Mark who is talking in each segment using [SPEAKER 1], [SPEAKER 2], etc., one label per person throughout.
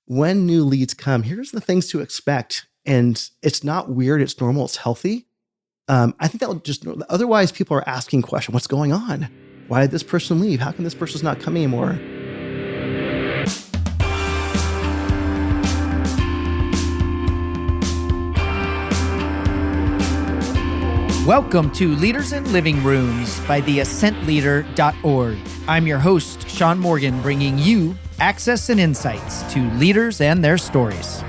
[SPEAKER 1] when new leads come, here's the things to expect. And it's not weird. It's normal. It's healthy. I think that will just, otherwise people are asking questions. What's going on? Why did this person leave? How come this person's not coming anymore?
[SPEAKER 2] Welcome to Leaders in Living Rooms by theascentleader.org. I'm your host, Sean Morgan, bringing you access and insights to leaders and their stories.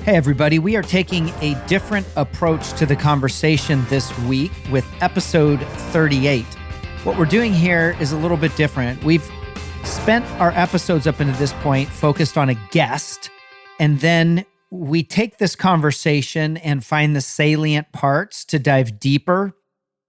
[SPEAKER 2] Hey, everybody, we are taking a different approach to the conversation this week with episode 38. What we're doing here is a little bit different. We've spent our episodes up until this point focused on a guest, and then we take this conversation and find the salient parts to dive deeper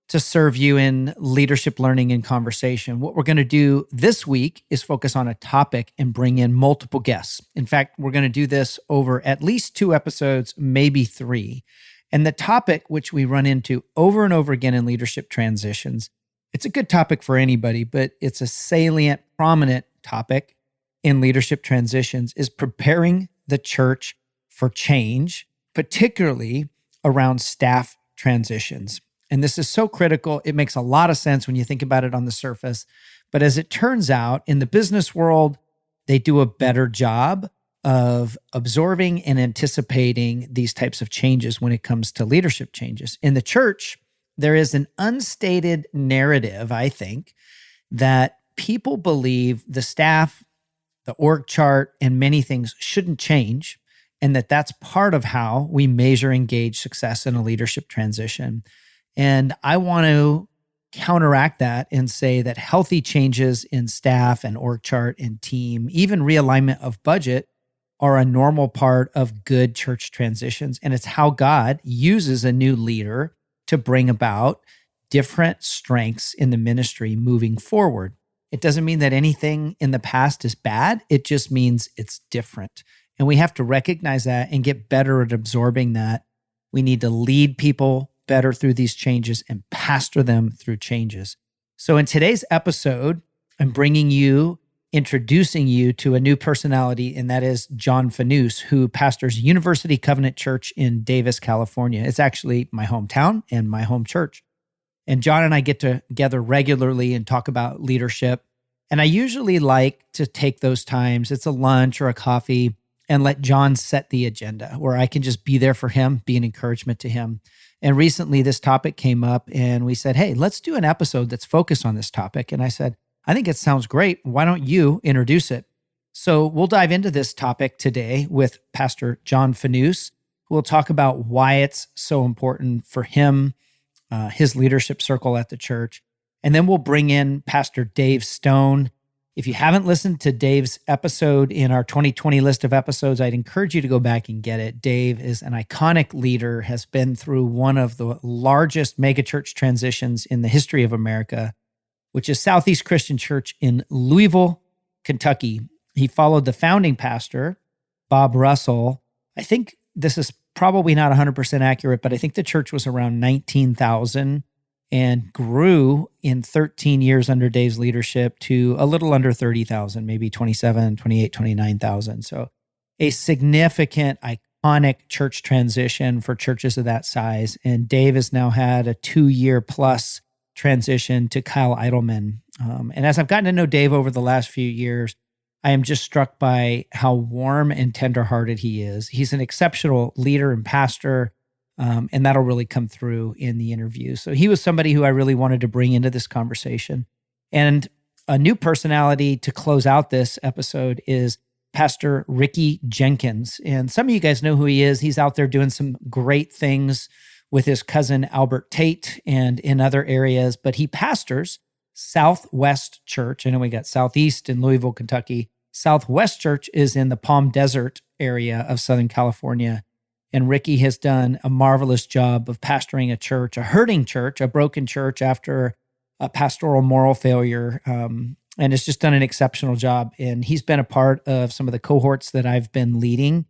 [SPEAKER 2] to serve you in leadership learning and conversation. What we're going to do this week is focus on a topic and bring in multiple guests. In fact, we're going to do this over at least 2 episodes, maybe 3. And the topic, which we run into over and over again in leadership transitions, it's a good topic for anybody, but it's a salient, prominent topic in leadership transitions, is preparing the church for change, particularly around staff transitions. And this is so critical. It makes a lot of sense when you think about it on the surface. But as it turns out, in the business world, they do a better job of absorbing and anticipating these types of changes when it comes to leadership changes. In the church, there is an unstated narrative, I think, that people believe the staff, the org chart, and many things shouldn't change, and that's part of how we measure engaged success in a leadership transition. And I want to counteract that and say that healthy changes in staff and org chart and team, even realignment of budget, are a normal part of good church transitions. And it's how God uses a new leader to bring about different strengths in the ministry moving forward. It doesn't mean that anything in the past is bad. It just means it's different. And we have to recognize that and get better at absorbing that. We need to lead people better through these changes and pastor them through changes. So in today's episode, I'm introducing you to a new personality, and that is John Fanous, who pastors University Covenant Church in Davis, California. It's actually my hometown and my home church. And John and I get together regularly and talk about leadership. And I usually like to take those times, it's a lunch or a coffee, and let John set the agenda where I can just be there for him, be an encouragement to him. And recently this topic came up and we said, hey, let's do an episode that's focused on this topic. And I said, I think it sounds great. Why don't you introduce it? So we'll dive into this topic today with Pastor John Fanous, who will talk about why it's so important for him, his leadership circle at the church. And then we'll bring in Pastor Dave Stone. If you haven't listened to Dave's episode in our 2020 list of episodes, I'd encourage you to go back and get it. Dave is an iconic leader, has been through one of the largest megachurch transitions in the history of America, which is Southeast Christian Church in Louisville, Kentucky. He followed the founding pastor, Bob Russell. I think this is probably not 100% accurate, but I think the church was around 19,000 and grew in 13 years under Dave's leadership to a little under 30,000, maybe 27, 28, 29,000. So a significant, iconic church transition for churches of that size. And Dave has now had a 2-year plus transition to Kyle Idleman. And as I've gotten to know Dave over the last few years, I am just struck by how warm and tenderhearted he is. He's an exceptional leader and pastor. And that'll really come through in the interview. So he was somebody who I really wanted to bring into this conversation. And a new personality to close out this episode is Pastor Ricky Jenkins. And some of you guys know who he is. He's out there doing some great things with his cousin Albert Tate and in other areas, but he pastors Southwest Church. I know we got Southeast in Louisville, Kentucky. Southwest Church is in the Palm Desert area of Southern California. And Ricky has done a marvelous job of pastoring a church, a hurting church, a broken church after a pastoral moral failure, and has just done an exceptional job. And he's been a part of some of the cohorts that I've been leading.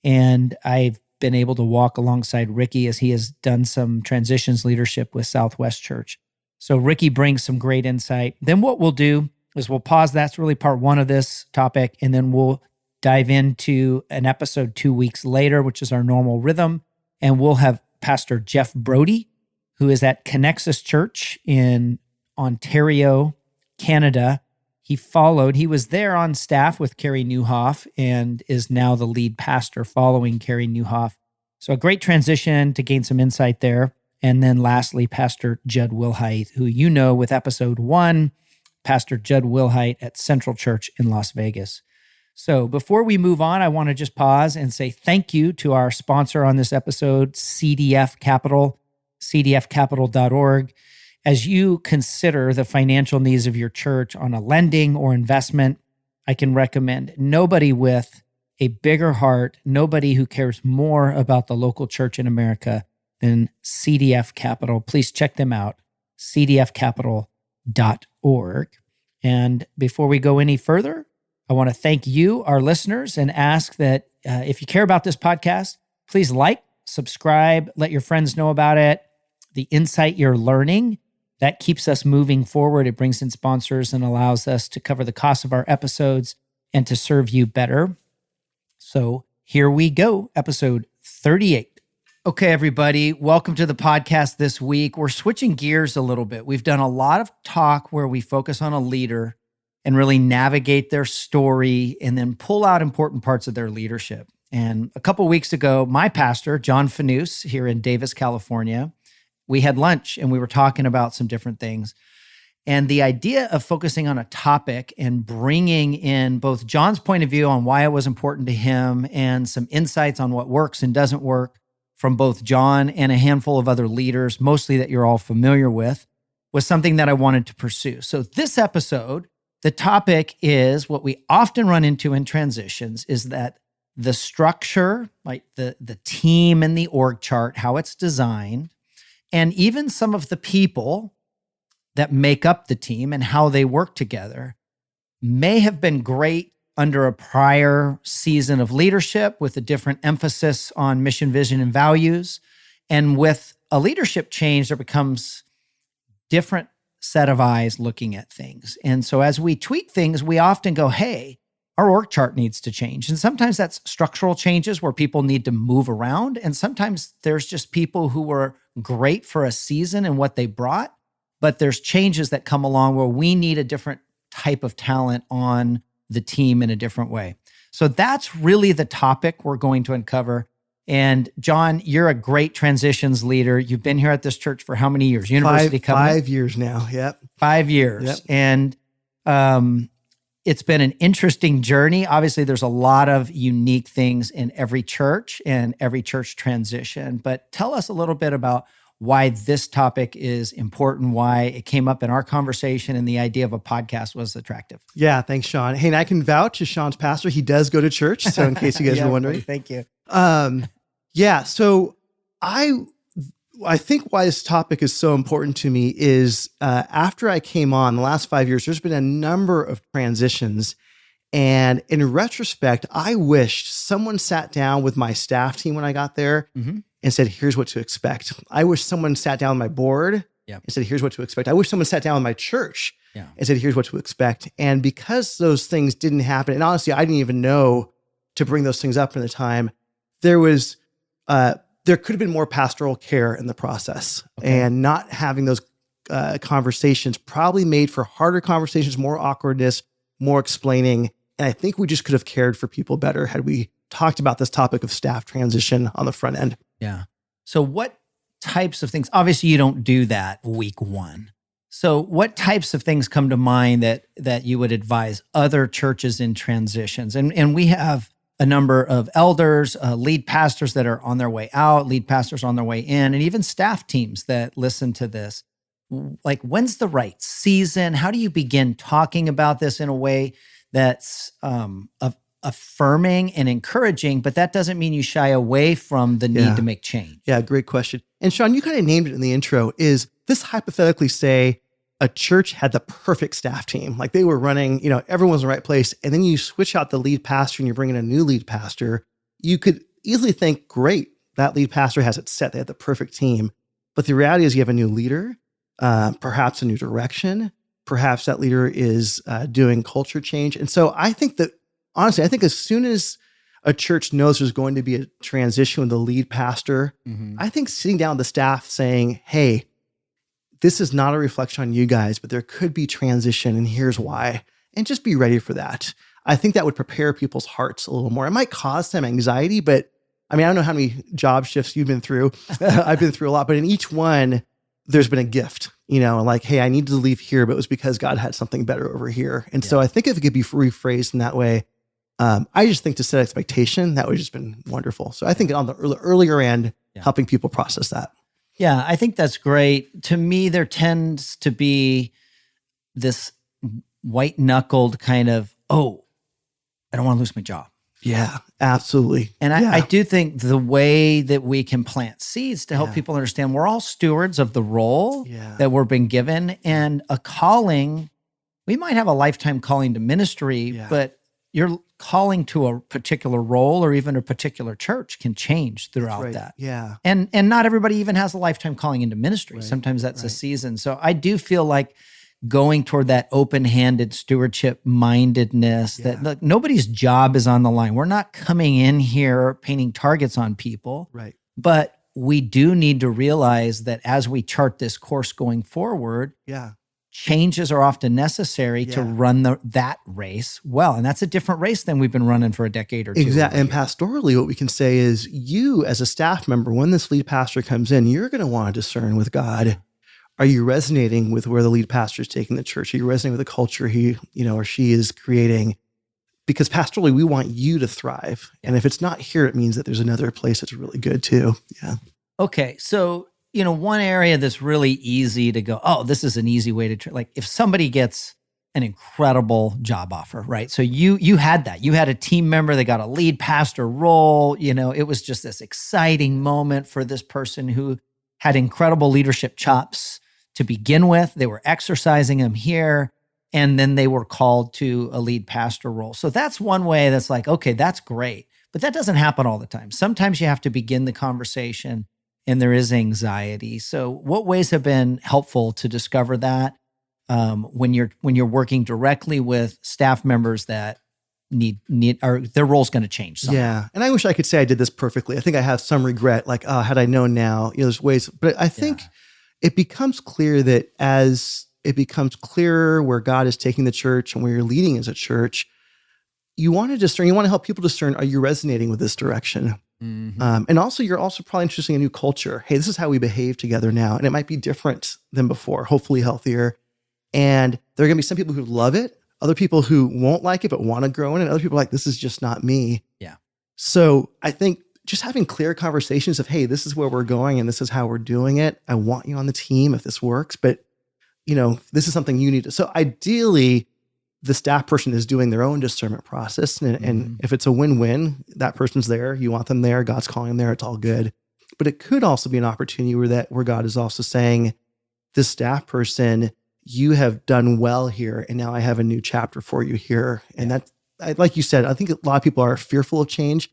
[SPEAKER 2] And I've been able to walk alongside Ricky as he has done some transitions leadership with Southwest Church. So Ricky brings some great insight. Then what we'll do is we'll pause. That's really part 1 of this topic. And then we'll dive into an episode 2 weeks later, which is our normal rhythm. And we'll have Pastor Jeff Brody, who is at Connexus Church in Ontario, Canada. He was there on staff with Carey Nieuwhof and is now the lead pastor following Carey Nieuwhof. So a great transition to gain some insight there. And then lastly, Pastor Judd Wilhite, who you know with episode 1, Pastor Judd Wilhite at Central Church in Las Vegas. So before we move on, I want to just pause and say thank you to our sponsor on this episode, CDF Capital, cdfcapital.org. As you consider the financial needs of your church on a lending or investment, I can recommend nobody with a bigger heart, nobody who cares more about the local church in America than CDF Capital. Please check them out, cdfcapital.org. And before we go any further, I want to thank you, our listeners, and ask that if you care about this podcast, please like, subscribe, let your friends know about it. The insight you're learning, that keeps us moving forward. It brings in sponsors and allows us to cover the cost of our episodes and to serve you better. So here we go, episode 38. Okay, everybody, welcome to the podcast this week. We're switching gears a little bit. We've done a lot of talk where we focus on a leader and really navigate their story and then pull out important parts of their leadership. And a couple of weeks ago, my pastor, John Fanous, here in Davis, California, we had lunch and we were talking about some different things. And the idea of focusing on a topic and bringing in both John's point of view on why it was important to him and some insights on what works and doesn't work from both John and a handful of other leaders, mostly that you're all familiar with, was something that I wanted to pursue. So this episode, the topic is what we often run into in transitions is that the structure, like the team and the org chart, how it's designed, and even some of the people that make up the team and how they work together may have been great under a prior season of leadership with a different emphasis on mission, vision, and values. And with a leadership change, there becomes different set of eyes looking at things. And so as we tweak things, we often go, hey, our org chart needs to change. And sometimes that's structural changes where people need to move around. And sometimes there's just people who were great for a season and what they brought, but there's changes that come along where we need a different type of talent on the team in a different way. So that's really the topic we're going to uncover. And John, you're a great transitions leader. You've been here at this church for how many years? University Covenant?
[SPEAKER 1] 5 years now. Yep.
[SPEAKER 2] 5 years.
[SPEAKER 1] Yep.
[SPEAKER 2] And it's been an interesting journey. Obviously, there's a lot of unique things in every church and every church transition. But tell us a little bit about why this topic is important, why it came up in our conversation, and the idea of a podcast was attractive.
[SPEAKER 1] Yeah, thanks, Sean. Hey, and I can vouch as Sean's pastor. He does go to church. So in case you guys were wondering.
[SPEAKER 2] Thank you.
[SPEAKER 1] Yeah, so I think why this topic is so important to me is after I came on the last 5 years, there's been a number of transitions. And in retrospect, I wished someone sat down with my staff team when I got there and said, here's what to expect. I wish someone sat down with my board and said, here's what to expect. I wish someone sat down with my church and said, here's what to expect. And because those things didn't happen, and honestly, I didn't even know to bring those things up in the time, there could have been more pastoral care in the process. And not having those conversations probably made for harder conversations, more awkwardness, more explaining. And I think we just could have cared for people better had we talked about this topic of staff transition on the front end.
[SPEAKER 2] Yeah. So what types of things, obviously you don't do that week one. So what types of things come to mind that you would advise other churches in transitions? And we have a number of elders, lead pastors that are on their way out, lead pastors on their way in, and even staff teams that listen to this. Like, when's the right season? How do you begin talking about this in a way that's affirming and encouraging, but that doesn't mean you shy away from the need to make change?
[SPEAKER 1] Yeah, great question. And Sean, you kind of named it in the intro. Is this hypothetically say a church had the perfect staff team, like they were running, everyone was in the right place, and then you switch out the lead pastor and you bring in a new lead pastor, you could easily think, great, that lead pastor has it set, they have the perfect team. But the reality is you have a new leader, perhaps a new direction, perhaps that leader is doing culture change. And so I think that honestly, I think as soon as a church knows there's going to be a transition with the lead pastor, I think sitting down with the staff saying, hey, this is not a reflection on you guys, but there could be transition and here's why. And just be ready for that. I think that would prepare people's hearts a little more. It might cause some anxiety, but I mean, I don't know how many job shifts you've been through. I've been through a lot, but in each one, there's been a gift, like, hey, I need to leave here, but it was because God had something better over here. And so I think if it could be rephrased in that way, I just think to set expectation, that would have just been wonderful. So I think on the earlier end, helping people process that.
[SPEAKER 2] Yeah, I think that's great. To me, there tends to be this white knuckled kind of, oh, I don't want to lose my job.
[SPEAKER 1] Yeah, absolutely.
[SPEAKER 2] And I do think the way that we can plant seeds to help people understand we're all stewards of the role that we're being given, and a calling. We might have a lifetime calling to ministry, but your calling to a particular role or even a particular church can change throughout that.
[SPEAKER 1] Yeah.
[SPEAKER 2] And not everybody even has a lifetime calling into ministry. Sometimes that's a season. So I do feel like going toward that open-handed stewardship mindedness that look, nobody's job is on the line. We're not coming in here painting targets on people.
[SPEAKER 1] Right.
[SPEAKER 2] But we do need to realize that as we chart this course going forward, changes are often necessary to run that race well. And that's a different race than we've been running for a decade or two.
[SPEAKER 1] Exactly. And pastorally, what we can say is you as a staff member, when this lead pastor comes in, you're going to want to discern with God. Are you resonating with where the lead pastor is taking the church? Are you resonating with the culture he, or she is creating? Because pastorally, we want you to thrive. And if it's not here, it means that there's another place that's really good too. Yeah.
[SPEAKER 2] Okay. So, one area that's really easy to go, oh, this is an easy way to, like if somebody gets an incredible job offer, right? So you had that. You had a team member that got a lead pastor role. It was just this exciting moment for this person who had incredible leadership chops to begin with. They were exercising them here, and then they were called to a lead pastor role. So that's one way that's like, okay, that's great. But that doesn't happen all the time. Sometimes you have to begin the conversation and there is anxiety. So what ways have been helpful to discover that when you're working directly with staff members that need or their role's going to change somehow?
[SPEAKER 1] Yeah. And I wish I could say I did this perfectly. I think I have some regret, like, oh, had I known now, there's ways, but I think it becomes clear that as it becomes clearer where God is taking the church and where you're leading as a church, you want to discern, you want to help people discern, are you resonating with this direction? And also, you're also probably introducing a new culture. Hey, this is how we behave together now. And it might be different than before, hopefully healthier. And there are going to be some people who love it, other people who won't like it, but want to grow in it. And other people are like, this is just not me.
[SPEAKER 2] Yeah.
[SPEAKER 1] So I think just having clear conversations of, hey, this is where we're going and this is how we're doing it. I want you on the team if this works, but this is something you need to. So ideally, the staff person is doing their own discernment process. And if it's a win-win, that person's there, you want them there, God's calling them there, it's all good. But it could also be an opportunity where God is also saying, this staff person, you have done well here, and now I have a new chapter for you here. And that, like you said, I think a lot of people are fearful of change.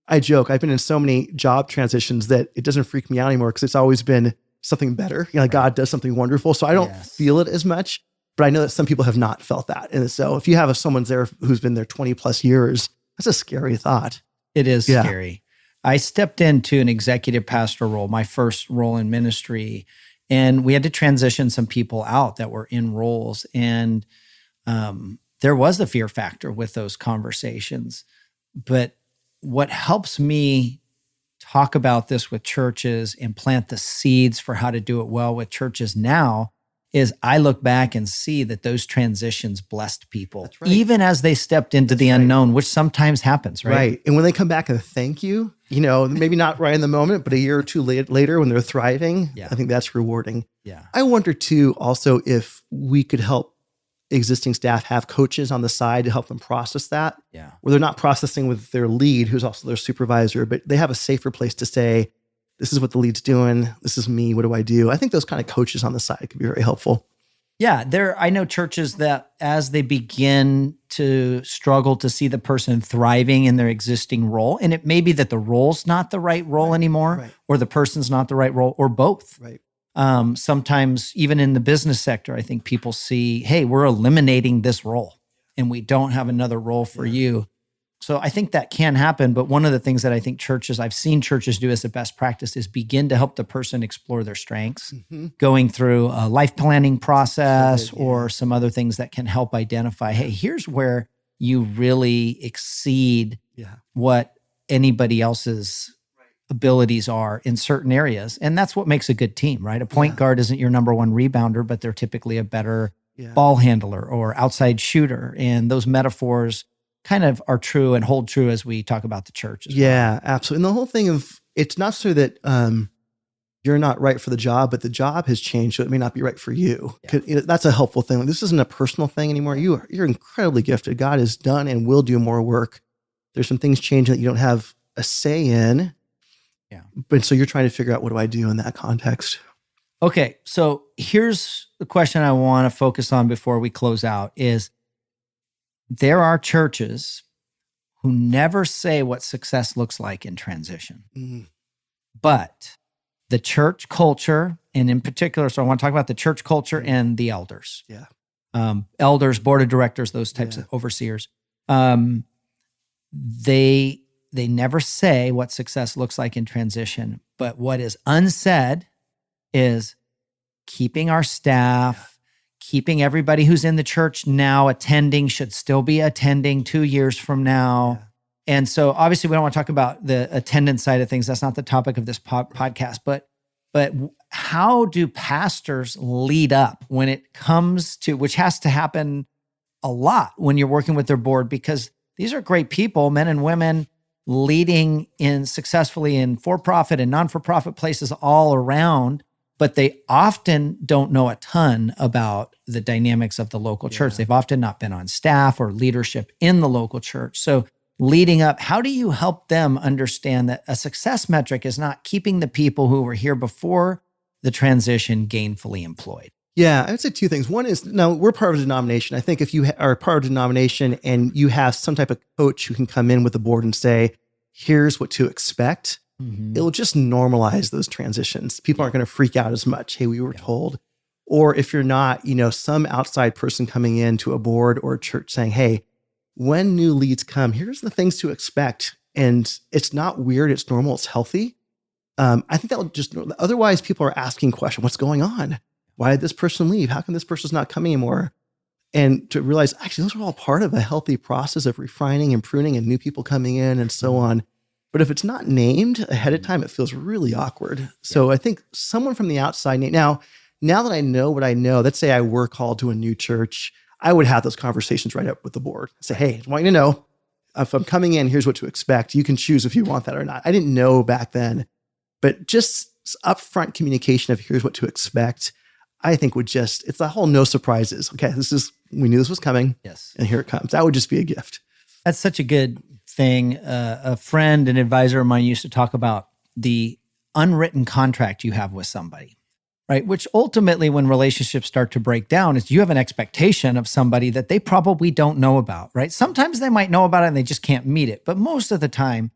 [SPEAKER 1] I joke, I've been in so many job transitions that it doesn't freak me out anymore because it's always been something better. God does something wonderful. So I don't feel it as much. But I know that some people have not felt that. And so if you have someone there who's been there 20 plus years, that's a scary thought.
[SPEAKER 2] It is scary. I stepped into an executive pastor role, my first role in ministry, and we had to transition some people out that were in roles. And there was a fear factor with those conversations. But what helps me talk about this with churches and plant the seeds for how to do it well with churches now is I look back and see that those transitions blessed people, even as they stepped into the unknown, which sometimes happens, right?
[SPEAKER 1] Right. And when they come back and thank you, maybe not right in the moment, but a year or two later when they're thriving, I think that's rewarding.
[SPEAKER 2] Yeah.
[SPEAKER 1] I wonder too, also, if we could help existing staff have coaches on the side to help them process that, where they're not processing with their lead, who's also their supervisor, but they have a safer place to say, this is what the lead's doing. This is me. What do I do? I think those kind of coaches on the side could be very helpful.
[SPEAKER 2] Yeah, I know churches that as they begin to struggle to see the person thriving in their existing role, and it may be that the role's not the right role anymore, or the person's not the right role, or both.
[SPEAKER 1] Right.
[SPEAKER 2] Sometimes even in the business sector, I think people see, hey, we're eliminating this role and we don't have another role for you. So I think that can happen. But one of the things that I think I've seen churches do as a best practice is begin to help the person explore their strengths, going through a life planning process or some other things that can help identify, hey, here's where you really exceed what anybody else's abilities are in certain areas. And that's what makes a good team, right? A point guard isn't your number one rebounder, but they're typically a better ball handler or outside shooter. And those metaphors kind of are true and hold true as we talk about the church as well.
[SPEAKER 1] Absolutely. And the whole thing of, it's not so that you're not right for the job, but the job has changed, so it may not be right for you. That's a helpful thing. Like, this isn't a personal thing anymore. You're incredibly gifted. God has done and will do more work. There's some things changing that you don't have a say in. But so you're trying to figure out, what do I do in that context?
[SPEAKER 2] Okay. So here's the question I want to focus on before we close out is, there are churches who never say what success looks like in transition. But the church culture, and in particular, so I want to talk about the church culture and the elders. Elders, board of directors, those types of overseers. They never say what success looks like in transition. But what is unsaid is keeping our staff, keeping everybody who's in the church now attending should still be attending 2 years from now. And so obviously we don't want to talk about the attendance side of things. That's not the topic of this podcast, but how do pastors lead up when it comes to, which has to happen a lot when you're working with their board, because these are great people, men and women leading in successfully in for-profit and non-for-profit places all around, but they often don't know a ton about the dynamics of the local church. They've often not been on staff or leadership in the local church. So leading up, how do you help them understand that a success metric is not keeping the people who were here before the transition gainfully employed?
[SPEAKER 1] I would say two things. One is, now we're part of a denomination. I think if you are part of a denomination and you have some type of coach who can come in with the board and say, here's what to expect, it'll just normalize those transitions. People aren't going to freak out as much. Hey, we were told. Or if you're not, some outside person coming into a board or a church saying, hey, when new leads come, here's the things to expect. And it's not weird. It's normal. It's healthy. I think that'll just, otherwise people are asking questions. What's going on? Why did this person leave? How come this person's not coming anymore? And to realize, actually, those are all part of a healthy process of refining and pruning and new people coming in and so on. But if it's not named ahead of time, it feels really awkward. So I think someone from the outside, now that I know what I know, let's say I were called to a new church, I would have those conversations right up with the board. Say, hey, I want you to know, if I'm coming in, here's what to expect. You can choose if you want that or not. I didn't know back then, but just upfront communication of here's what to expect, I think it's the whole no surprises. Okay, we knew this was coming.
[SPEAKER 2] Yes.
[SPEAKER 1] And here it comes. That would just be a gift.
[SPEAKER 2] That's such a good thing. A friend, an advisor of mine used to talk about the unwritten contract you have with somebody, right? Which ultimately, when relationships start to break down, is you have an expectation of somebody that they probably don't know about, right? Sometimes they might know about it and they just can't meet it. But most of the time,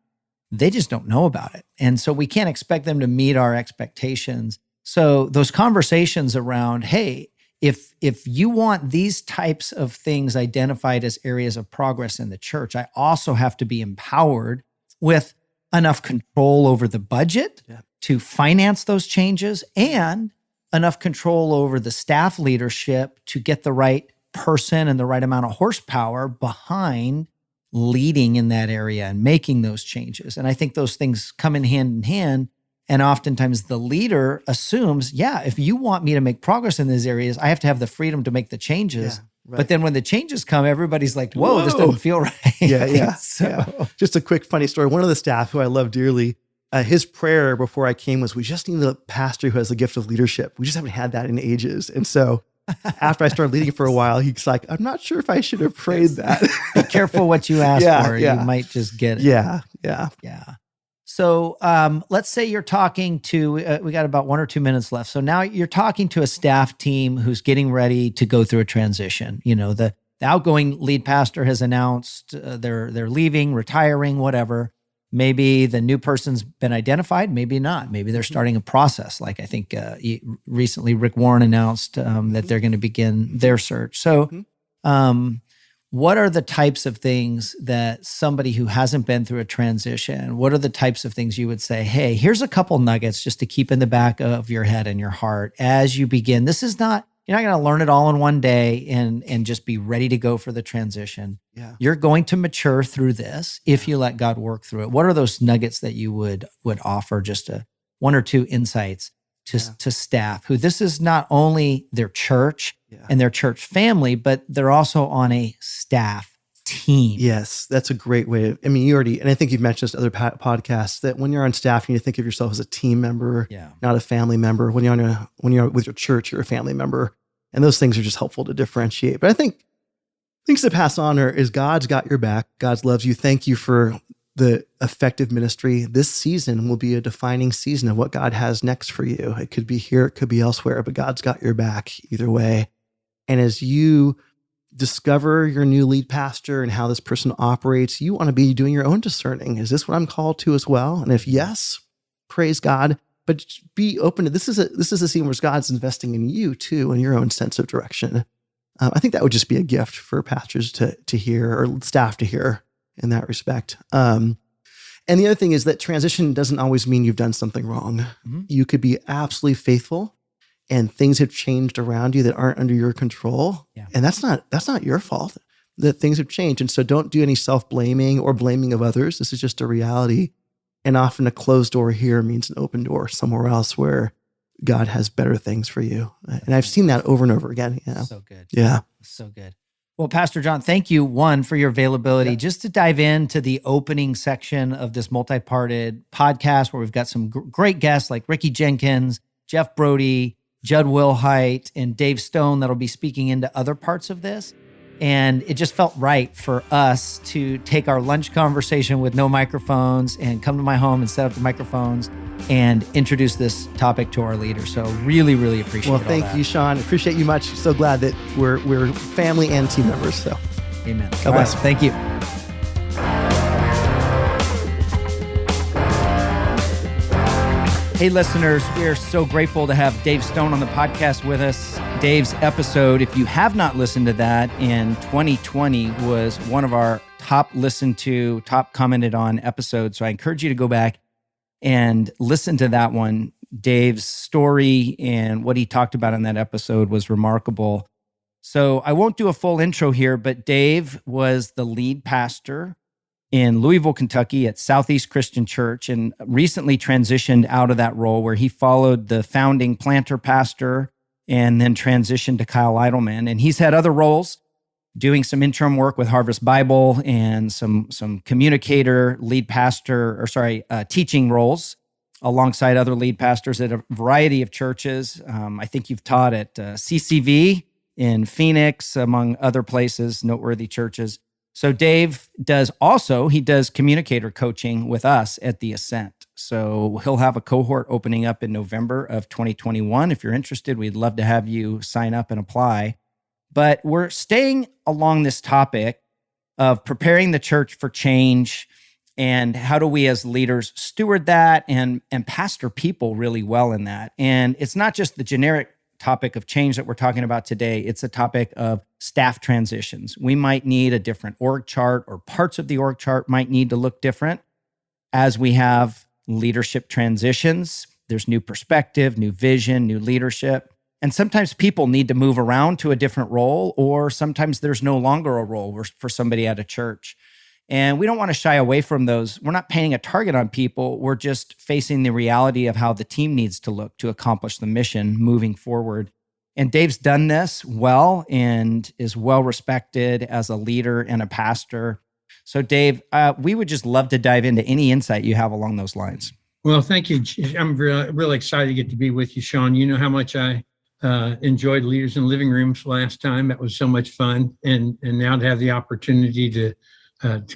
[SPEAKER 2] they just don't know about it. And so we can't expect them to meet our expectations. So those conversations around, hey, if you want these types of things identified as areas of progress in the church, I also have to be empowered with enough control over the budget to finance those changes and enough control over the staff leadership to get the right person and the right amount of horsepower behind leading in that area and making those changes. And I think those things come in hand. And oftentimes the leader assumes, if you want me to make progress in these areas, I have to have the freedom to make the changes. Right. But then when the changes come, everybody's like, whoa. This doesn't feel right.
[SPEAKER 1] Just a quick funny story. One of the staff who I love dearly, his prayer before I came was, we just need a pastor who has the gift of leadership. We just haven't had that in ages. And so after I started leading for a while, he's like, I'm not sure if I should have prayed that.
[SPEAKER 2] Be careful what you ask for. You might just get it.
[SPEAKER 1] Yeah.
[SPEAKER 2] So let's say you're talking to, we got about 1 or 2 minutes left. So now you're talking to a staff team who's getting ready to go through a transition. The outgoing lead pastor has announced they're leaving, retiring, whatever. Maybe the new person's been identified, maybe not. Maybe they're starting a process. Like I think recently Rick Warren announced that they're going to begin their search. So what are the types of things that somebody who hasn't been through a transition, what are the types of things you would say, hey, here's a couple nuggets just to keep in the back of your head and your heart as you begin. This is not, you're not going to learn it all in one day and just be ready to go for the transition.
[SPEAKER 1] Yeah.
[SPEAKER 2] You're going to mature through this if you let God work through it. What are those nuggets that you would offer, just one or two insights to staff who this is not only their church and their church family, but they're also on a staff team?
[SPEAKER 1] Yes, that's a great way. I mean, and I think you've mentioned this in other podcasts, that when you're on staff, you need to think of yourself as a team member, not a family member. When you're with your church, you're a family member. And those things are just helpful to differentiate. But I think things to pass on is God's got your back. God loves you. Thank you for the effective ministry. This season will be a defining season of what God has next for you. It could be here, it could be elsewhere, but God's got your back either way. And as you discover your new lead pastor and how this person operates, you want to be doing your own discerning. Is this what I'm called to as well? And if yes, praise God, but be open to this is a season where God's investing in you too, in your own sense of direction. I think that would just be a gift for pastors to hear, or staff to hear, in that respect. And the other thing is that transition doesn't always mean you've done something wrong. Mm-hmm. You could be absolutely faithful and things have changed around you that aren't under your control. Yeah. And that's not your fault that things have changed. And so don't do any self-blaming or blaming of others. This is just a reality. And often a closed door here means an open door somewhere else where God has better things for you. And I've seen that over and over again. Yeah.
[SPEAKER 2] So good.
[SPEAKER 1] Yeah.
[SPEAKER 2] So good. Well, Pastor John, thank you, one, for your availability. Just to dive into the opening section of this multi-parted podcast where we've got some great guests like Ricky Jenkins, Jeff Brody, Judd Wilhite, and Dave Stone that'll be speaking into other parts of this. And it just felt right for us to take our lunch conversation with no microphones and come to my home and set up the microphones and introduce this topic to our leaders. So really, really appreciate it.
[SPEAKER 1] Well, thank you, Sean. Appreciate you much. So glad that we're family and team members. So,
[SPEAKER 2] amen. God bless. Right. Thank you. Hey, listeners, we are so grateful to have Dave Stone on the podcast with us. Dave's episode, if you have not listened to that, in 2020 was one of our top listened to, top commented on episodes. So I encourage you to go back and listen to that one. Dave's story and what he talked about in that episode was remarkable. So I won't do a full intro here, but Dave was the lead pastor in Louisville, Kentucky at Southeast Christian Church, and recently transitioned out of that role where he followed the founding planter pastor and then transitioned to Kyle Idleman. And he's had other roles, doing some interim work with Harvest Bible and some communicator, lead pastor, teaching roles alongside other lead pastors at a variety of churches. I think you've taught at CCV in Phoenix, among other places, noteworthy churches. So Dave does communicator coaching with us at the Ascent. So he'll have a cohort opening up in November of 2021. If you're interested, we'd love to have you sign up and apply. But we're staying along this topic of preparing the church for change and how do we as leaders steward that and pastor people really well in that. And it's not just the generic topic of change that we're talking about today. It's a topic of staff transitions. We might need a different org chart, or parts of the org chart might need to look different as we have leadership transitions. There's new perspective, new vision, new leadership. And sometimes people need to move around to a different role, or sometimes there's no longer a role for somebody at a church. And we don't want to shy away from those. We're not painting a target on people. We're just facing the reality of how the team needs to look to accomplish the mission moving forward. And Dave's done this well and is well respected as a leader and a pastor. So Dave, we would just love to dive into any insight you have along those lines.
[SPEAKER 3] Well, thank you. I'm really excited to get to be with you, Sean. You know how much I enjoyed Leaders in Living Rooms last time. That was so much fun. And now to have the opportunity to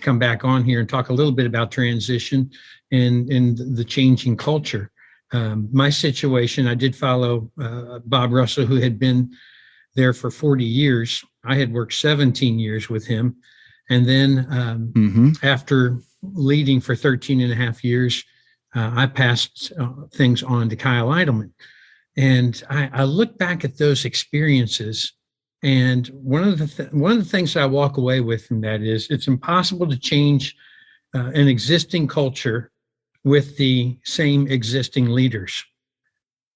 [SPEAKER 3] come back on here and talk a little bit about transition and the changing culture. My situation, I did follow Bob Russell, who had been there for 40 years. I had worked 17 years with him. And then after leading for 13 and a half years, I passed things on to Kyle Idleman. And I look back at those experiences And one of the things I walk away with from that is it's impossible to change an existing culture with the same existing leaders.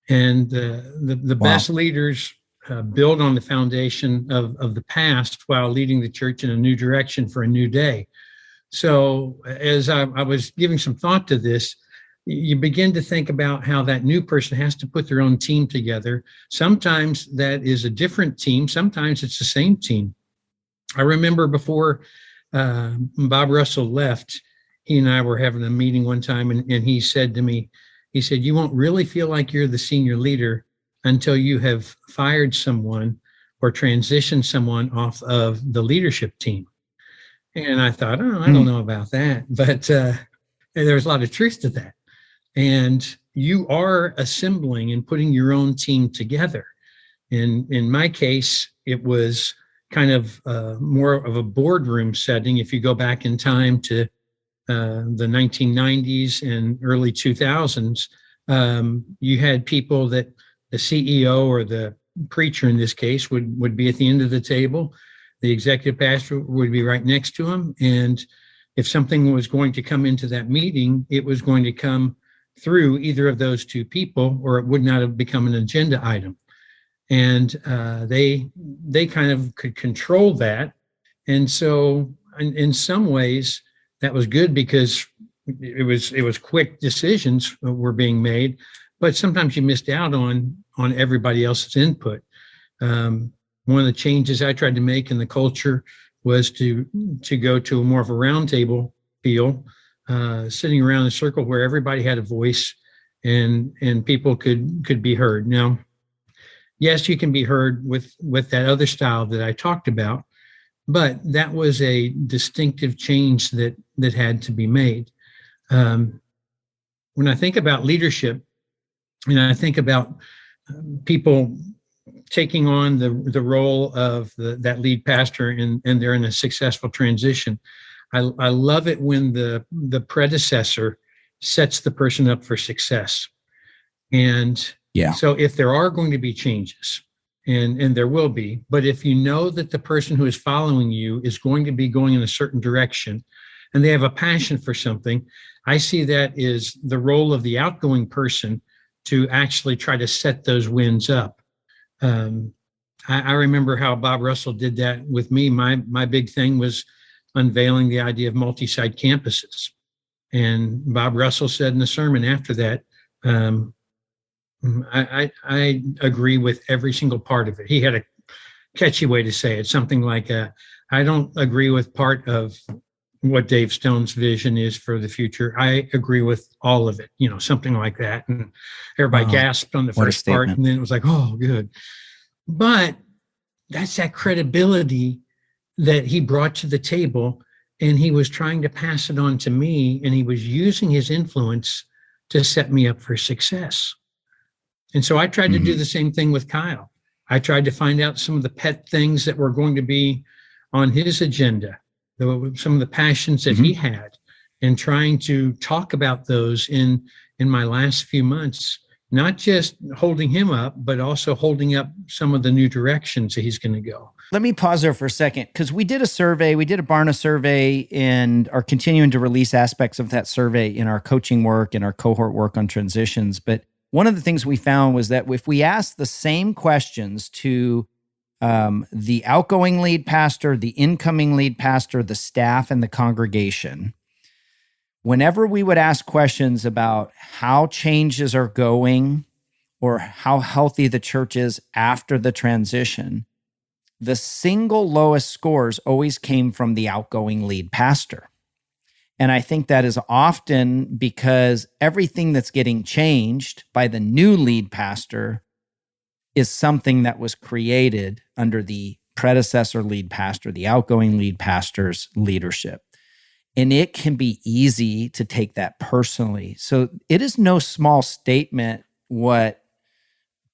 [SPEAKER 3] And the
[SPEAKER 2] Wow.
[SPEAKER 3] best leaders build on the foundation of the past while leading the church in a new direction for a new day. So as I was giving some thought to this, you begin to think about how that new person has to put their own team together. Sometimes that is a different team. Sometimes it's the same team. I remember before Bob Russell left, he and I were having a meeting one time, and he said to me, he said, you won't really feel like you're the senior leader until you have fired someone or transitioned someone off of the leadership team. And I thought, oh, I don't know about that. But there was a lot of truth to that. And you are assembling and putting your own team together. And in my case, it was kind of more of a boardroom setting. If you go back in time to the 1990s and early 2000s, you had people that the CEO or the preacher in this case would be at the end of the table. The executive pastor would be right next to him. And if something was going to come into that meeting, it was going to come through either of those two people, or it would not have become an agenda item. And they kind of could control that. And so in some ways, that was good because it was quick decisions were being made, but sometimes you missed out on everybody else's input. One of the changes I tried to make in the culture was to go to more of a roundtable feel, sitting around a circle where everybody had a voice and people could be heard. Now, yes, you can be heard with that other style that I talked about, but that was a distinctive change that had to be made. When I think about leadership, and I think about people taking on the role of that lead pastor and they're in a successful transition, I love it when the predecessor sets the person up for success. And so if there are going to be changes, and there will be, but if you know that the person who is following you is going to be going in a certain direction and they have a passion for something, I see that is the role of the outgoing person to actually try to set those winds up. I remember how Bob Russell did that with me. My big thing was unveiling the idea of multi-site campuses. And Bob Russell said in the sermon after that, I agree with every single part of it. He had a catchy way to say it, something like, I don't agree with part of what Dave Stone's vision is for the future. I agree with all of it, something like that. And everybody gasped on the first part, and then it was like, oh, good. But that's that credibility that he brought to the table, and he was trying to pass it on to me, and he was using his influence to set me up for success. And so I tried to do the same thing with Kyle. I tried to find out some of the pet things that were going to be on his agenda, some of the passions that he had, and trying to talk about those in my last few months, not just holding him up, but also holding up some of the new directions that he's going to go.
[SPEAKER 2] Let me pause there for a second, because we did a Barna survey, and are continuing to release aspects of that survey in our coaching work and our cohort work on transitions. But one of the things we found was that if we asked the same questions to the outgoing lead pastor, the incoming lead pastor, the staff, and the congregation, whenever we would ask questions about how changes are going or how healthy the church is after the transition, the single lowest scores always came from the outgoing lead pastor. And I think that is often because everything that's getting changed by the new lead pastor is something that was created under the predecessor lead pastor, the outgoing lead pastor's leadership. And it can be easy to take that personally. So it is no small statement what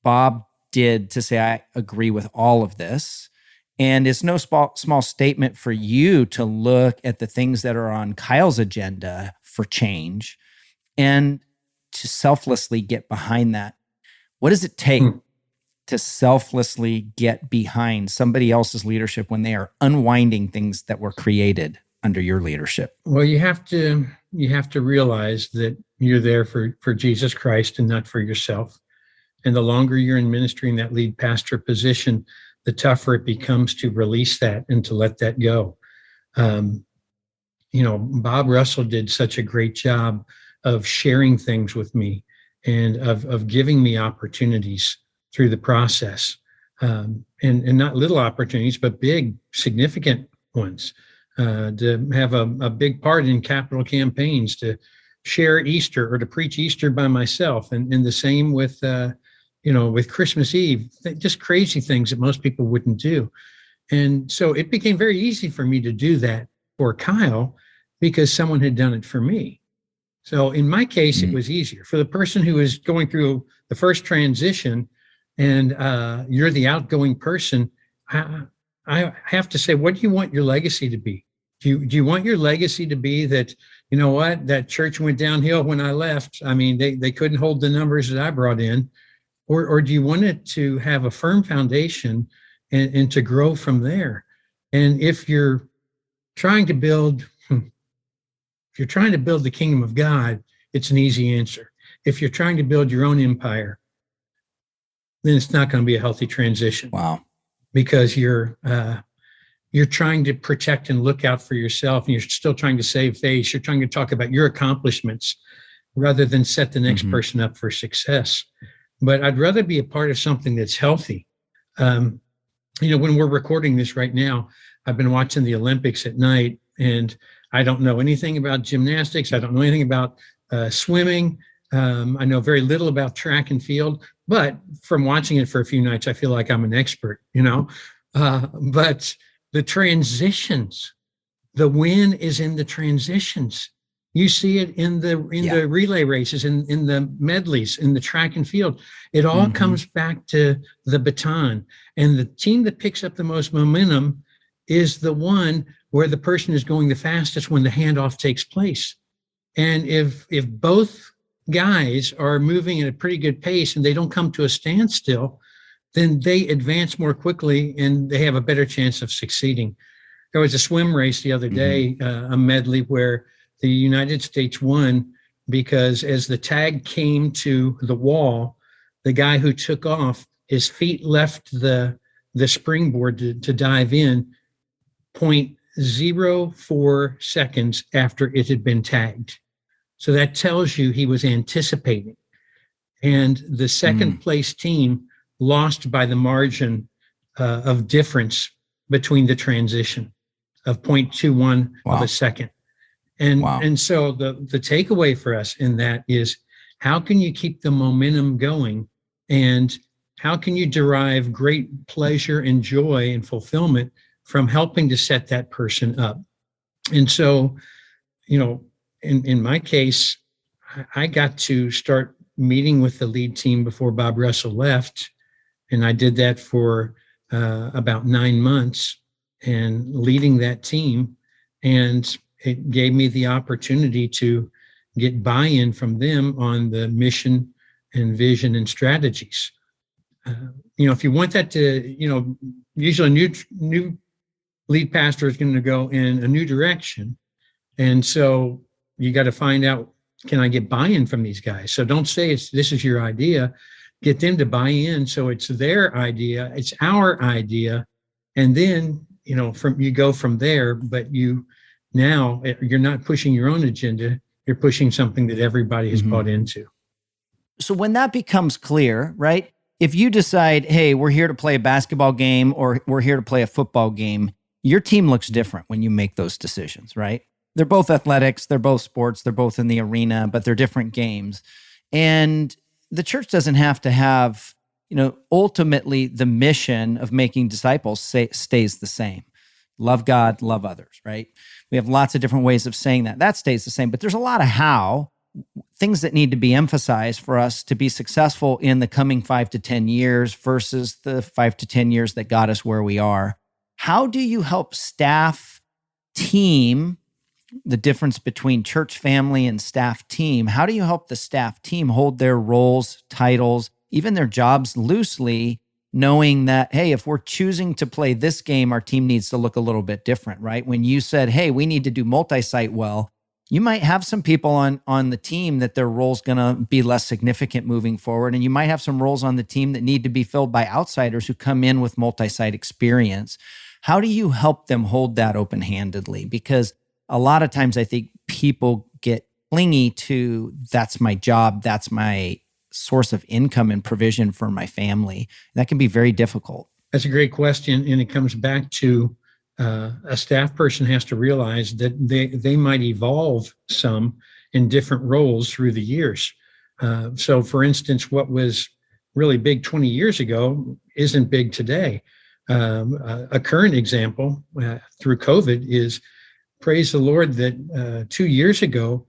[SPEAKER 2] Bob did to say, I agree with all of this. And it's no small statement for you to look at the things that are on Kyle's agenda for change and to selflessly get behind that. What does it take to selflessly get behind somebody else's leadership when they are unwinding things that were created under your leadership?
[SPEAKER 3] Well, you have to realize that you're there for Jesus Christ and not for yourself. And the longer you're in ministry in that lead pastor position, the tougher it becomes to release that and to let that go. Bob Russell did such a great job of sharing things with me and of giving me opportunities through the process, and not little opportunities, but big, significant ones, to have a big part in capital campaigns, to share Easter or to preach Easter by myself, and the same with Christmas Eve, just crazy things that most people wouldn't do. And so it became very easy for me to do that for Kyle because someone had done it for me. So in my case, it was easier. For the person who is going through the first transition and you're the outgoing person, I have to say, what do you want your legacy to be? Do you want your legacy to be that, you know what, that church went downhill when I left? I mean, they couldn't hold the numbers that I brought in. Or do you want it to have a firm foundation and to grow from there? And if you're trying to build the kingdom of God, it's an easy answer. If you're trying to build your own empire, then it's not going to be a healthy transition.
[SPEAKER 2] Wow.
[SPEAKER 3] Because you're trying to protect and look out for yourself, and you're still trying to save face. You're trying to talk about your accomplishments rather than set the next person up for success. But I'd rather be a part of something that's healthy. When we're recording this right now, I've been watching the Olympics at night, and I don't know anything about gymnastics. I don't know anything about swimming. I know very little about track and field, but from watching it for a few nights, I feel like I'm an expert, but the transitions, the win is in the transitions. You see it in the relay races, in the medleys, in the track and field. It all comes back to the baton. And the team that picks up the most momentum is the one where the person is going the fastest when the handoff takes place. And if both guys are moving at a pretty good pace and they don't come to a standstill, then they advance more quickly and they have a better chance of succeeding. There was a swim race the other day, a medley where the United States won because as the tag came to the wall, the guy who took off, his feet left the springboard to dive in 0.04 seconds after it had been tagged. So that tells you he was anticipating. And the second place team lost by the margin of difference between the transition of 0.21 of a second. And so the takeaway for us in that is, how can you keep the momentum going, and how can you derive great pleasure and joy and fulfillment from helping to set that person up? And so, in my case, I got to start meeting with the lead team before Bob Russell left, and I did that for about 9 months and leading that team. And it gave me the opportunity to get buy-in from them on the mission and vision and strategies. If you want that to, usually a new lead pastor is going to go in a new direction. And so you got to find out, can I get buy-in from these guys? So don't say this is your idea. Get them to buy in. So it's their idea, it's our idea. And then, you go from there, but now you're not pushing your own agenda, you're pushing something that everybody has bought into.
[SPEAKER 2] So when that becomes clear, right? If you decide, hey, we're here to play a basketball game or we're here to play a football game, your team looks different when you make those decisions, right? They're both athletics, they're both sports, they're both in the arena, but they're different games. And the church doesn't have to have, ultimately the mission of making disciples stays the same. Love God, love others, right? We have lots of different ways of saying that. That stays the same, but there's a lot of how, things that need to be emphasized for us to be successful in the coming 5 to 10 years versus the 5 to 10 years that got us where we are. How do you help staff, team, the difference between church family and staff team? How do you help the staff team hold their roles, titles, even their jobs loosely knowing that, hey, if we're choosing to play this game, our team needs to look a little bit different, right? When you said, hey, we need to do multi-site well, you might have some people on the team that their role's going to be less significant moving forward. And you might have some roles on the team that need to be filled by outsiders who come in with multi-site experience. How do you help them hold that open-handedly? Because a lot of times I think people get clingy to, that's my job, that's my source of income and provision for my family. That can be very difficult.
[SPEAKER 3] That's a great question. And it comes back to a staff person has to realize that they might evolve some in different roles through the years. So for instance, what was really big 20 years ago isn't big today. A current example through COVID is, praise the Lord, that 2 years ago,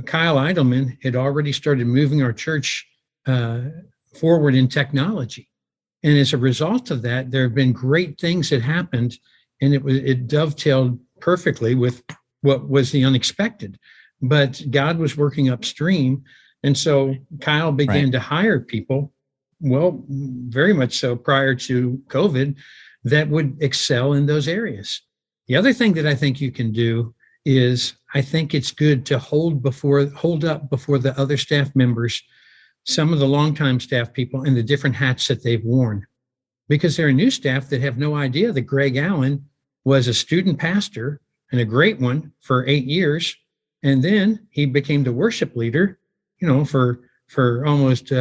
[SPEAKER 3] Kyle Eidelman had already started moving our church forward in technology. And as a result of that, there have been great things that happened, and it dovetailed perfectly with what was the unexpected. But God was working upstream. And so Kyle began to hire people, well, very much so prior to COVID, that would excel in those areas. The other thing that I think you can do is, I think it's good to hold up before the other staff members some of the longtime staff people and the different hats that they've worn, because there are new staff that have no idea that Greg Allen was a student pastor and a great one for 8 years. And then he became the worship leader, for almost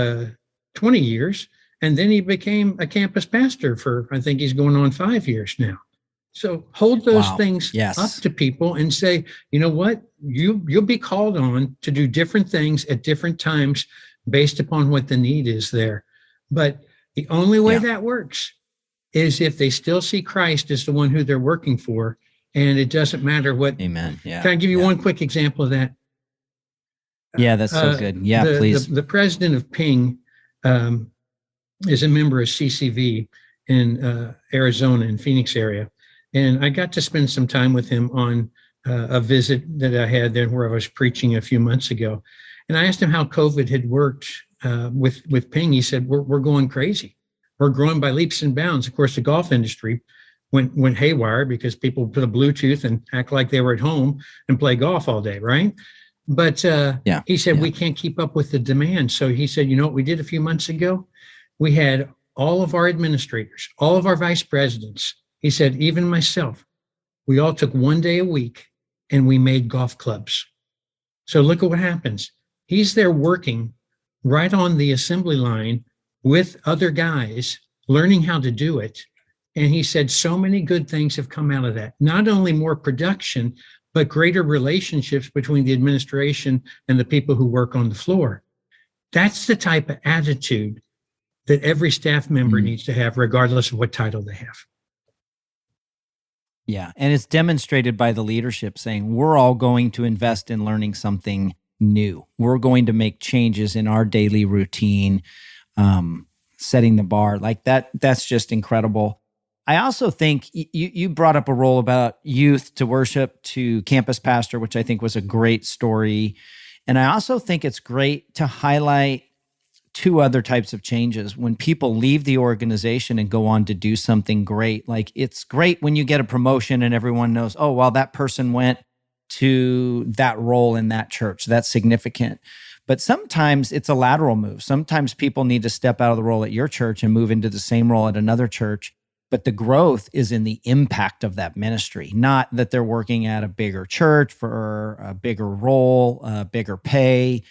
[SPEAKER 3] 20 years. And then he became a campus pastor for, I think he's going on 5 years now. So hold those things up to people and say, you know what, you'll be called on to do different things at different times based upon what the need is there. But the only way that works is if they still see Christ as the one who they're working for, and it doesn't matter what.
[SPEAKER 2] Amen. Yeah.
[SPEAKER 3] Can I give you one quick example of that?
[SPEAKER 2] Yeah, that's so good. Yeah, please.
[SPEAKER 3] The president of Ping is a member of CCV in Arizona, in Phoenix area. And I got to spend some time with him on a visit that I had there where I was preaching a few months ago. And I asked him how COVID had worked with Ping. He said, we're going crazy. We're growing by leaps and bounds. Of course, the golf industry went haywire because people put a Bluetooth and act like they were at home and play golf all day, right? But he said, we can't keep up with the demand. So he said, you know what we did a few months ago? We had all of our administrators, all of our vice presidents, he said, even myself, we all took 1 day a week and we made golf clubs. So look at what happens. He's there working right on the assembly line with other guys, learning how to do it. And he said, so many good things have come out of that. Not only more production, but greater relationships between the administration and the people who work on the floor. That's the type of attitude that every staff member needs to have, regardless of what title they have.
[SPEAKER 2] Yeah. And it's demonstrated by the leadership saying, we're all going to invest in learning something new. We're going to make changes in our daily routine, setting the bar like that. That's just incredible. I also think you brought up a role about youth to worship to campus pastor, which I think was a great story. And I also think it's great to highlight two other types of changes. When people leave the organization and go on to do something great, like it's great when you get a promotion and everyone knows, oh, well, that person went to that role in that church. That's significant. But sometimes it's a lateral move. Sometimes people need to step out of the role at your church and move into the same role at another church. But the growth is in the impact of that ministry, not that they're working at a bigger church for a bigger role, bigger pay,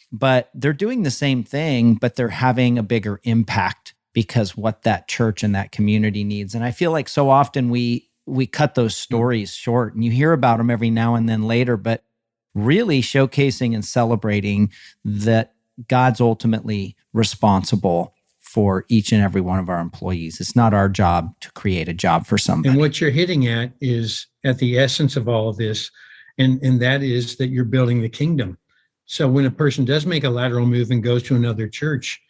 [SPEAKER 2] but they're doing the same thing, but they're having a bigger impact because what that church and that community needs. And I feel like so often we cut those stories short, and you hear about them every now and then later, but really showcasing and celebrating that God's ultimately responsible for each and every one of our employees. It's not our job to create a job for somebody.
[SPEAKER 3] And what you're hitting at is at the essence of all of this, and that is that you're building the kingdom. So when a person does make a lateral move and goes to another church,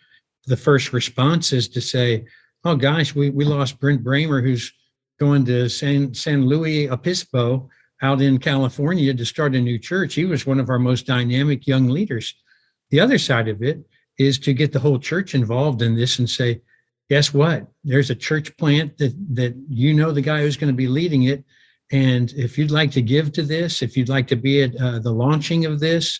[SPEAKER 3] the first response is to say, oh gosh, we lost Brent Bramer, who's going to San Luis Obispo out in California to start a new church. He was one of our most dynamic young leaders. The other side of it is to get the whole church involved in this and say, guess what? There's a church plant that you know the guy who's going to be leading it. And if you'd like to give to this, if you'd like to be at the launching of this,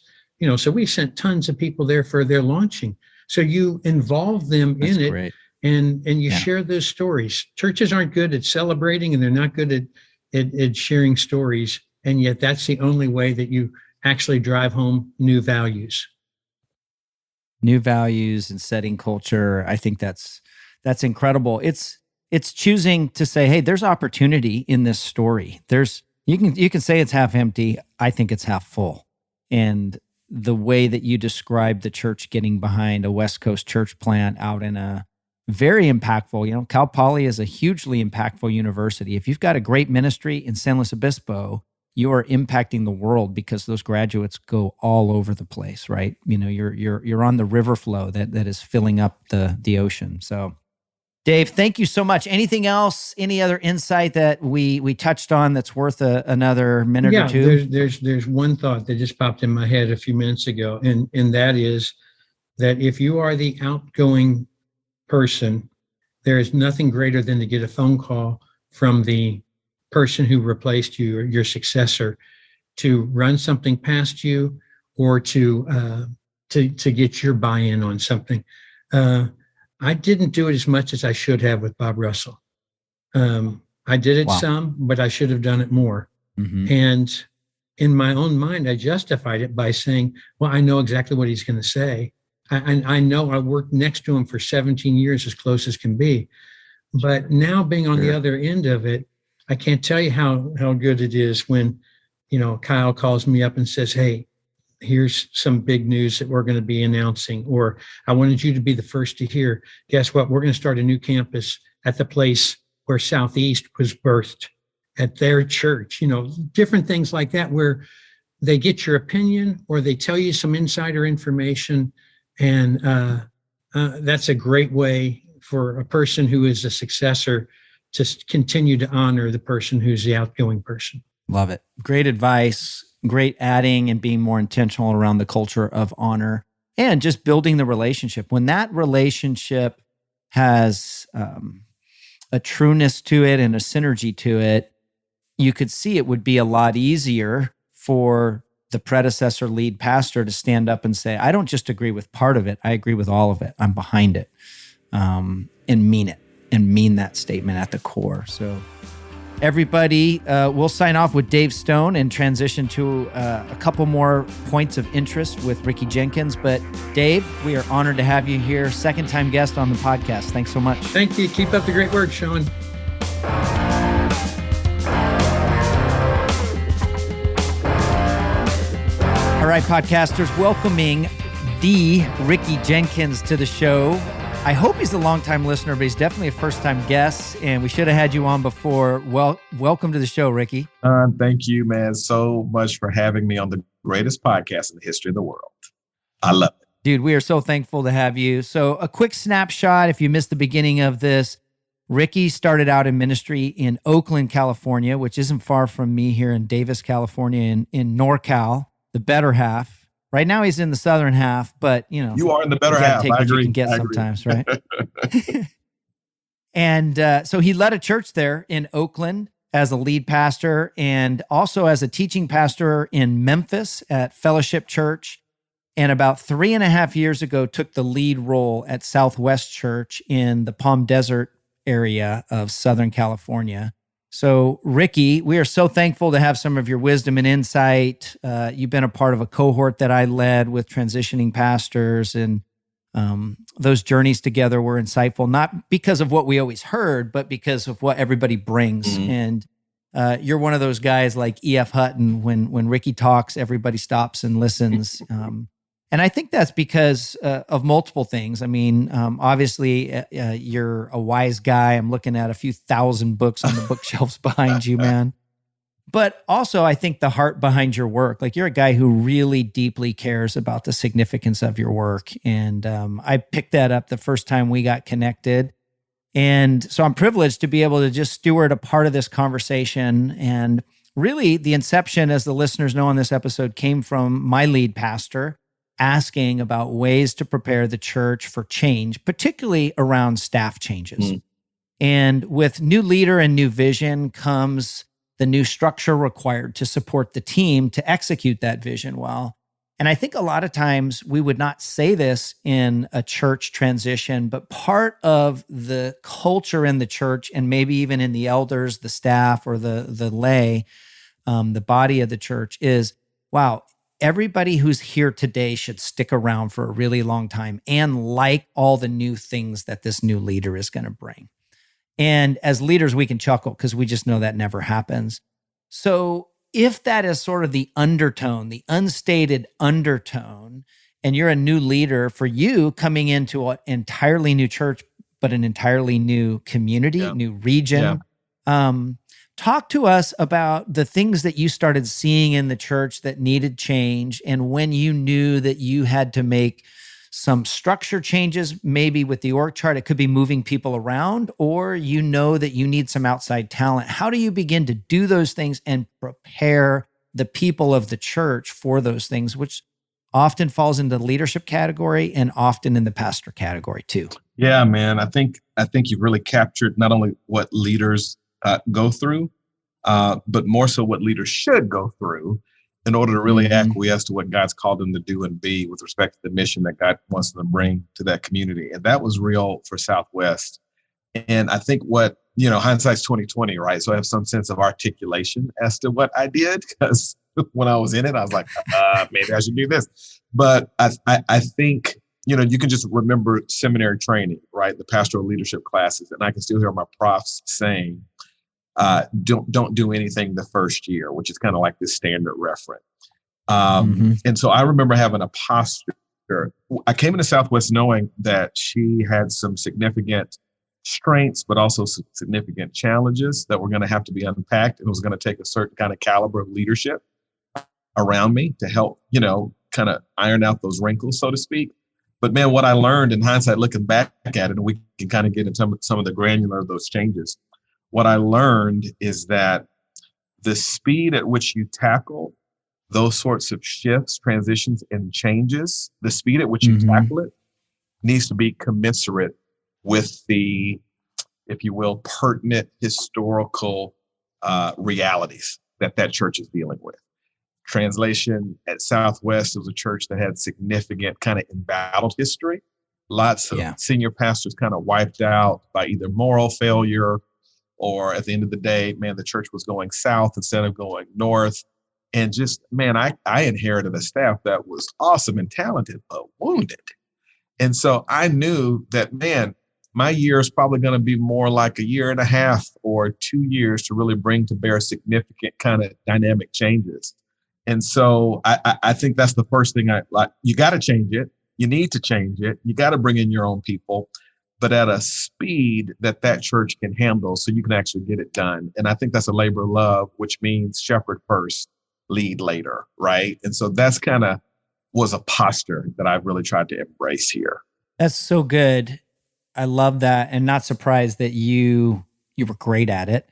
[SPEAKER 3] so we sent tons of people there for their launching. So you involve them in it.
[SPEAKER 2] Great.
[SPEAKER 3] And you share those stories. Churches aren't good at celebrating, and they're not good at sharing stories. And yet that's the only way that you actually drive home new values.
[SPEAKER 2] New values and setting culture. I think that's incredible. It's choosing to say, hey, there's opportunity in this story. You can say it's half empty. I think it's half full. And the way that you describe the church getting behind a West Coast church plant out in a very impactful, Cal Poly is a hugely impactful university. If you've got a great ministry in San Luis Obispo, you are impacting the world because those graduates go all over the place, right? You're on the river flow that is filling up the ocean. So, Dave, thank you so much. Anything else? Any other insight that we touched on that's worth another minute or two?
[SPEAKER 3] There's one thought that just popped in my head a few minutes ago, and that is that if you are the outgoing person, there is nothing greater than to get a phone call from the person who replaced you or your successor to run something past you or to get your buy-in on something. I didn't do it as much as I should have with Bob Russell. I did it some, but I should have done it more. Mm-hmm. And in my own mind, I justified it by saying, well, I know exactly what he's going to say. I know I worked next to him for 17 years, as close as can be. But now being on the other end of it, I can't tell you how good it is when, Kyle calls me up and says, hey, here's some big news that we're going to be announcing, or I wanted you to be the first to hear. Guess what? We're going to start a new campus at the place where Southeast was birthed, at their church, different things like that, where they get your opinion or they tell you some insider information. And that's a great way for a person who is a successor to continue to honor the person who's the outgoing person.
[SPEAKER 2] Love it. Great advice. Great adding and being more intentional around the culture of honor and just building the relationship. When that relationship has a trueness to it and a synergy to it, you could see it would be a lot easier for the predecessor lead pastor to stand up and say, I don't just agree with part of it, I agree with all of it. I'm behind it, and mean it, and mean that statement at the core. So everybody, we'll sign off with Dave Stone and transition to a couple more points of interest with Ricky Jenkins. But Dave, we are honored to have you here. Second-time guest on the podcast. Thanks so much.
[SPEAKER 3] Thank you. Keep up the great work, Sean.
[SPEAKER 2] All right, podcasters, welcoming the Ricky Jenkins to the show. I hope he's a longtime listener, but he's definitely a first-time guest, and we should have had you on before. Well, welcome to the show, Ricky.
[SPEAKER 4] Thank you, man, so much for having me on the greatest podcast in the history of the world. I love it.
[SPEAKER 2] Dude, we are so thankful to have you. So a quick snapshot, if you missed the beginning of this, Ricky started out in ministry in Oakland, California, which isn't far from me here in Davis, California, in NorCal, the better half. Right now he's in the southern half, but
[SPEAKER 4] you are in the better half.
[SPEAKER 2] Take what you can get sometimes, right? And so he led a church there in Oakland as a lead pastor and also as a teaching pastor in Memphis at Fellowship Church. And about 3.5 years ago, took the lead role at Southwest Church in the Palm Desert area of Southern California. So, Ricky, we are so thankful to have some of your wisdom and insight. You've been a part of a cohort that I led with transitioning pastors, and those journeys together were insightful, not because of what we always heard, but because of what everybody brings. Mm-hmm. And you're one of those guys like E.F. Hutton. When Ricky talks, everybody stops and listens. And I think that's because of multiple things. I mean, obviously, you're a wise guy. I'm looking at a few thousand books on the bookshelves behind you, man. But also, I think the heart behind your work. Like, you're a guy who really deeply cares about the significance of your work. And I picked that up the first time we got connected. And so I'm privileged to be able to just steward a part of this conversation. And really, the inception, as the listeners know on this episode, came from my lead pastor, asking about ways to prepare the church for change, particularly around staff changes. And with new leader and new vision comes the new structure required to support the team to execute that vision well. And I think a lot of times we would not say this in a church transition, but part of the culture in the church, and maybe even in the elders, the staff, or the lay, the body of the church, is, wow, everybody who's here today should stick around for a really long time and like all the new things that this new leader is going to bring. And as leaders, we can chuckle because we just know that never happens. So if that is sort of the undertone, the unstated undertone, and you're a new leader, for you coming into an entirely new church, but an entirely new community, new region, talk to us about the things that you started seeing in the church that needed change, and when you knew that you had to make some structure changes, maybe with the org chart. It could be moving people around, or you know that you need some outside talent. How do you begin to do those things and prepare the people of the church for those things, which often falls into the leadership category and often in the pastor category too?
[SPEAKER 4] Yeah, man. I think you've really captured not only what leaders go through, but more so what leaders should go through in order to really acquiesce to what God's called them to do and be with respect to the mission that God wants them to bring to that community. And that was real for Southwest. And I think hindsight's 2020, right? So I have some sense of articulation as to what I did, because when I was in it, I was like, maybe I should do this. But I think, you can just remember seminary training, right? The pastoral leadership classes. And I can still hear my profs saying, don't do anything the first year, which is kind of like this standard reference. And so I remember having a posture. I came into Southwest knowing that she had some significant strengths, but also some significant challenges that were going to have to be unpacked. And it was going to take a certain kind of caliber of leadership around me to help, kind of iron out those wrinkles, so to speak. But man, what I learned in hindsight, looking back at it, and we can kind of get into some of the granular of those changes. What I learned is that the speed at which you tackle those sorts of shifts, transitions, and changes, the speed at which you tackle it needs to be commensurate with the, if you will, pertinent historical realities that church is dealing with. Translation, at Southwest, was a church that had significant kind of embattled history. Lots of senior pastors kind of wiped out by either moral failure, or at the end of the day, man, the church was going south instead of going north. And just, man, I inherited a staff that was awesome and talented, but wounded. And so I knew that, man, my year is probably going to be more like a year and a half or 2 years to really bring to bear significant kind of dynamic changes. And so I think that's the first thing you got to change it. You need to change it. You got to bring in your own people, but at a speed that church can handle so you can actually get it done. And I think that's a labor of love, which means shepherd first, lead later, right? And so that's kind of was a posture that I've really tried to embrace here.
[SPEAKER 2] That's so good. I love that, and not surprised that you were great at it.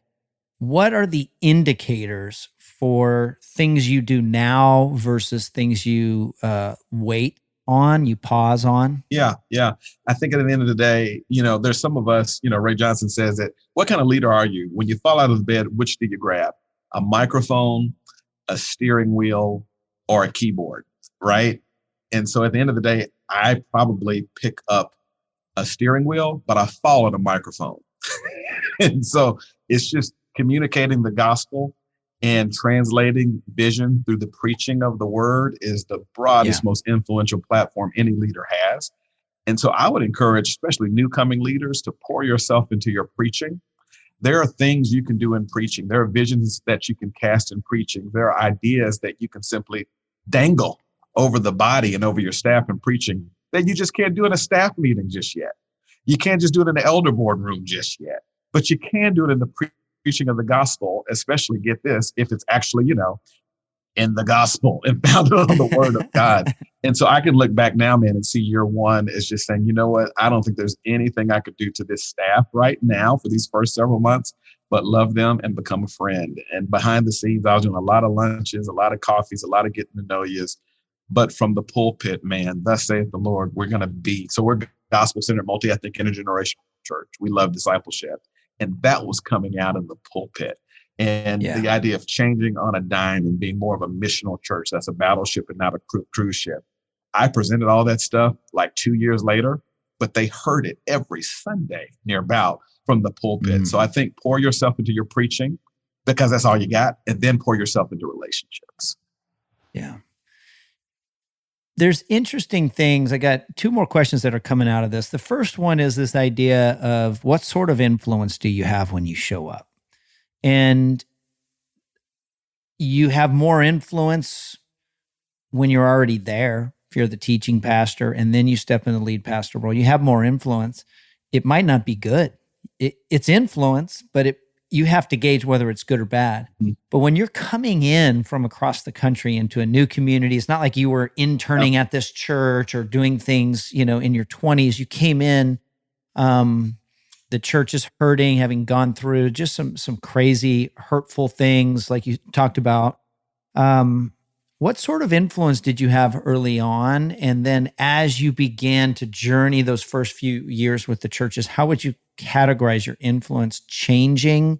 [SPEAKER 2] What are the indicators for things you do now versus things you wait on, you pause on?
[SPEAKER 4] Yeah. I think at the end of the day, there's some of us, Ray Johnson says that, what kind of leader are you? When you fall out of bed, which do you grab? A microphone, a steering wheel, or a keyboard, right? And so at the end of the day, I probably pick up a steering wheel, but I fall on a microphone. And so it's just communicating the gospel and translating vision through the preaching of the word is the broadest, most influential platform any leader has. And so I would encourage, especially new coming leaders, to pour yourself into your preaching. There are things you can do in preaching. There are visions that you can cast in preaching. There are ideas that you can simply dangle over the body and over your staff in preaching that you just can't do in a staff meeting just yet. You can't just do it in the elder board room just yet, but you can do it in the preaching of the gospel, especially, get this, if it's actually, in the gospel and founded on the word of God. And so I can look back now, man, and see year one as just saying, you know what, I don't think there's anything I could do to this staff right now for these first several months, but love them and become a friend. And behind the scenes, I was doing a lot of lunches, a lot of coffees, a lot of getting to know yous. But from the pulpit, man, thus saith the Lord, we're gospel-centered, multi-ethnic, intergenerational church. We love discipleship. And that was coming out in the pulpit. And the idea of changing on a dime and being more of a missional church, that's a battleship and not a cruise ship. I presented all that stuff like 2 years later, but they heard it every Sunday near about from the pulpit. So I think pour yourself into your preaching because that's all you got, and then pour yourself into relationships.
[SPEAKER 2] Yeah. There's interesting things. I got two more questions that are coming out of this. The first one is this idea of what sort of influence do you have when you show up? And you have more influence when you're already there. If you're the teaching pastor and then you step in the lead pastor role, you have more influence. It might not be good. It's influence, but you have to gauge whether it's good or bad. But when you're coming in from across the country into a new community, it's not like you were interning at this church or doing things, in your 20s. You came in, the church is hurting, having gone through just some crazy, hurtful things like you talked about. What sort of influence did you have early on? And then as you began to journey those first few years with the churches, how would you categorize your influence changing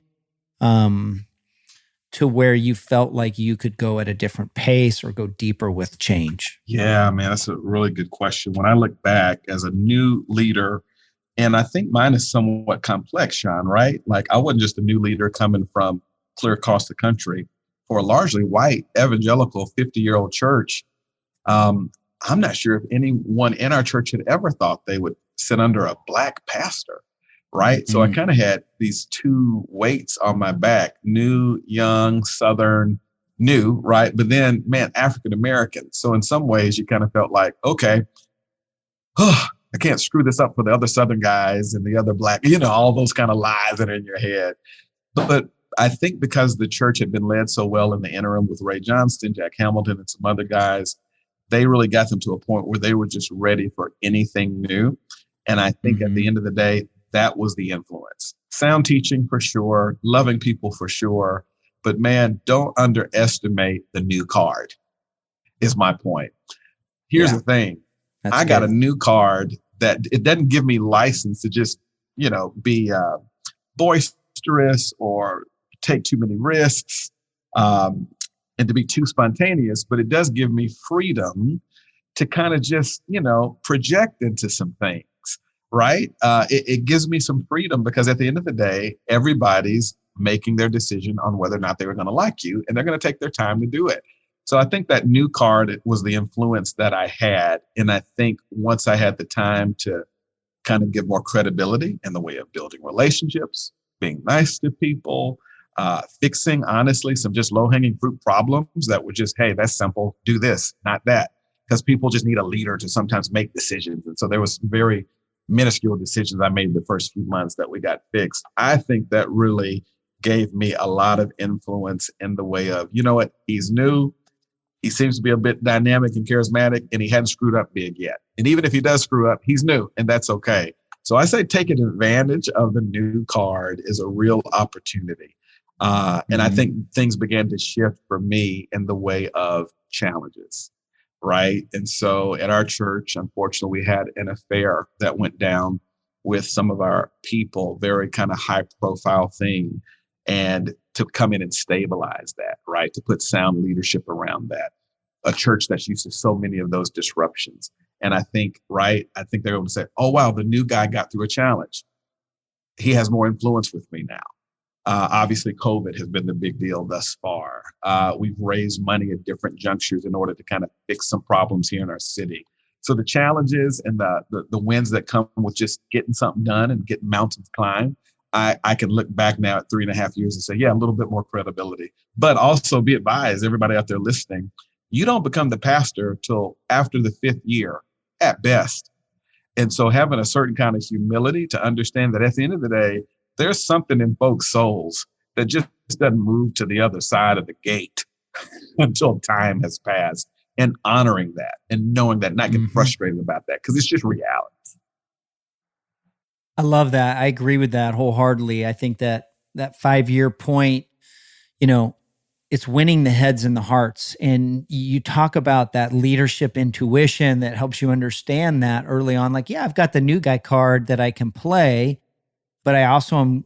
[SPEAKER 2] to where you felt like you could go at a different pace or go deeper with change?
[SPEAKER 4] Yeah, man, that's a really good question. When I look back as a new leader, and I think mine is somewhat complex, Sean, right? Like I wasn't just a new leader coming from clear across the country for a largely white evangelical 50-year-old church. I'm not sure if anyone in our church had ever thought they would sit under a Black pastor, right? So I kind of had these two weights on my back, new, young, Southern, new, right? But then, man, African-American. So in some ways you kind of felt like, okay, I can't screw this up for the other Southern guys and the other Black, all those kind of lies that are in your head. But I think because the church had been led so well in the interim with Ray Johnston, Jack Hamilton, and some other guys, they really got them to a point where they were just ready for anything new. And I think at the end of the day, that was the influence. Sound teaching for sure, loving people for sure. But man, don't underestimate the new card, is my point. Here's the thing. I got a new card that it doesn't give me license to just, be boisterous or take too many risks and to be too spontaneous, but it does give me freedom to kind of just, project into some things, right? It gives me some freedom because at the end of the day, everybody's making their decision on whether or not they were going to like you, and they're going to take their time to do it. So I think that new card was the influence that I had. And I think once I had the time to kind of give more credibility in the way of building relationships, being nice to people, fixing, honestly, some just low-hanging fruit problems that were just, hey, that's simple, do this, not that. Because people just need a leader to sometimes make decisions. And so there was very minuscule decisions I made the first few months that we got fixed. I think that really gave me a lot of influence in the way of, you know what, he's new. He seems to be a bit dynamic and charismatic, and he hadn't screwed up big yet. And even if he does screw up, he's new, and that's okay. So I say taking advantage of the new card is a real opportunity. And I think things began to shift for me in the way of challenges, right? And so at our church, unfortunately, we had an affair that went down with some of our people, very kind of high profile thing. And to come in and stabilize that, right? To put sound leadership around that. A church that's used to so many of those disruptions. And I think, right, I think they're able to say, oh, wow, the new guy got through a challenge. He has more influence with me now. Obviously, COVID has been the big deal thus far. We've raised money at different junctures in order to kind of fix some problems here in our city. So the challenges and the wins that come with just getting something done and getting mountains climbed, I can look back now at 3.5 years and say, yeah, a little bit more credibility. But also be advised, everybody out there listening, you don't become the pastor till after the 5th year at best. And so having a certain kind of humility to understand that at the end of the day, there's something in folks' souls that just doesn't move to the other side of the gate until time has passed, and honoring that and knowing that, not getting frustrated about that, because it's just reality.
[SPEAKER 2] I love that. I agree with that wholeheartedly. I think that 5-year point, it's winning the heads and the hearts. And you talk about that leadership intuition that helps you understand that early on. Like, yeah, I've got the new guy card that I can play, but I also am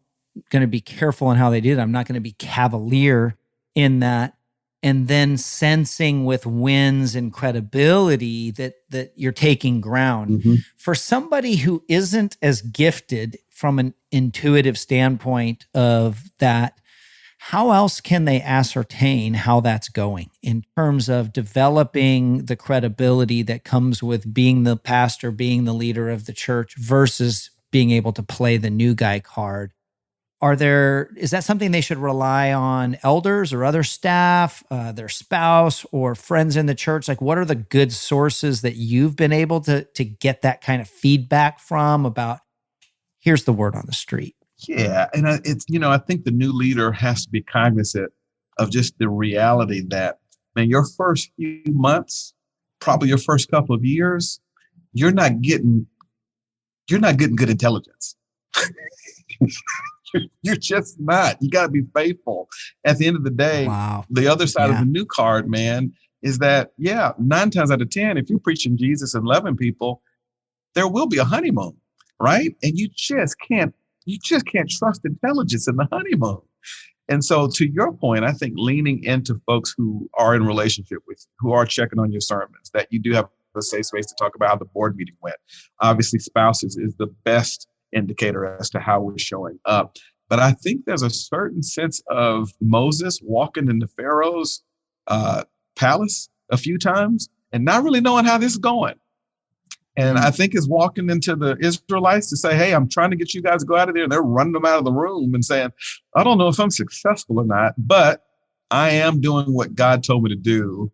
[SPEAKER 2] going to be careful in how they do that. I'm not going to be cavalier in that. And then sensing with wins and credibility that you're taking ground.
[SPEAKER 4] Mhm.
[SPEAKER 2] For somebody who isn't as gifted from an intuitive standpoint of that, how else can they ascertain how that's going in terms of developing the credibility that comes with being the pastor, being the leader of the church versus being able to play the new guy card? Is that something they should rely on elders or other staff, their spouse or friends in the church? Like, what are the good sources that you've been able to get that kind of feedback from about, here's the word on the street?
[SPEAKER 4] Yeah. And I think the new leader has to be cognizant of just the reality that, man, your first few months, probably your first couple of years, you're not getting good intelligence. You're just not. You got to be faithful. At the end of the day,
[SPEAKER 2] Wow.
[SPEAKER 4] The other side of the new card, man, is that, 9 times out of 10, if you're preaching Jesus and loving people, there will be a honeymoon, right? And you just can't trust intelligence in the honeymoon. And so to your point, I think leaning into folks who are in relationship with, who are checking on your sermons, that you do have a safe space to talk about how the board meeting went. Obviously, spouses is the best indicator as to how we're showing up. But I think there's a certain sense of Moses walking into Pharaoh's palace a few times and not really knowing how this is going. And I think is walking into the Israelites to say, hey, I'm trying to get you guys to go out of there. And they're running them out of the room and saying, I don't know if I'm successful or not, but I am doing what God told me to do.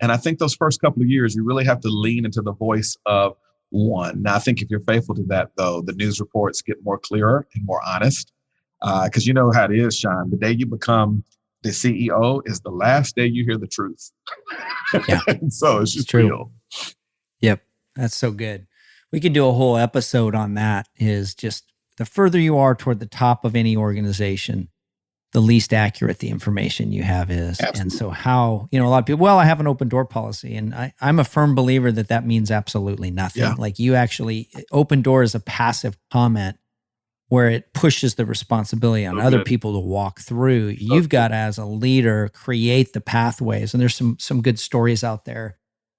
[SPEAKER 4] And I think those first couple of years, you really have to lean into the voice of one. Now, I think if you're faithful to that, though, the news reports get more clearer and more honest. Because you know how it is, Sean. The day you become the CEO is the last day you hear the truth.
[SPEAKER 2] Yeah.
[SPEAKER 4] So it's just
[SPEAKER 2] true.
[SPEAKER 4] real.
[SPEAKER 2] Yep. That's so good. We could do a whole episode on that. Is just the further you are toward the top of any organization, the least accurate the information you have is.
[SPEAKER 4] Absolutely.
[SPEAKER 2] And so how, a lot of people, I have an open door policy. And I'm a firm believer that means absolutely nothing.
[SPEAKER 4] Yeah.
[SPEAKER 2] Like open door is a passive comment where it pushes the responsibility on other people to walk through. You've got to, as a leader, create the pathways. And there's some good stories out there.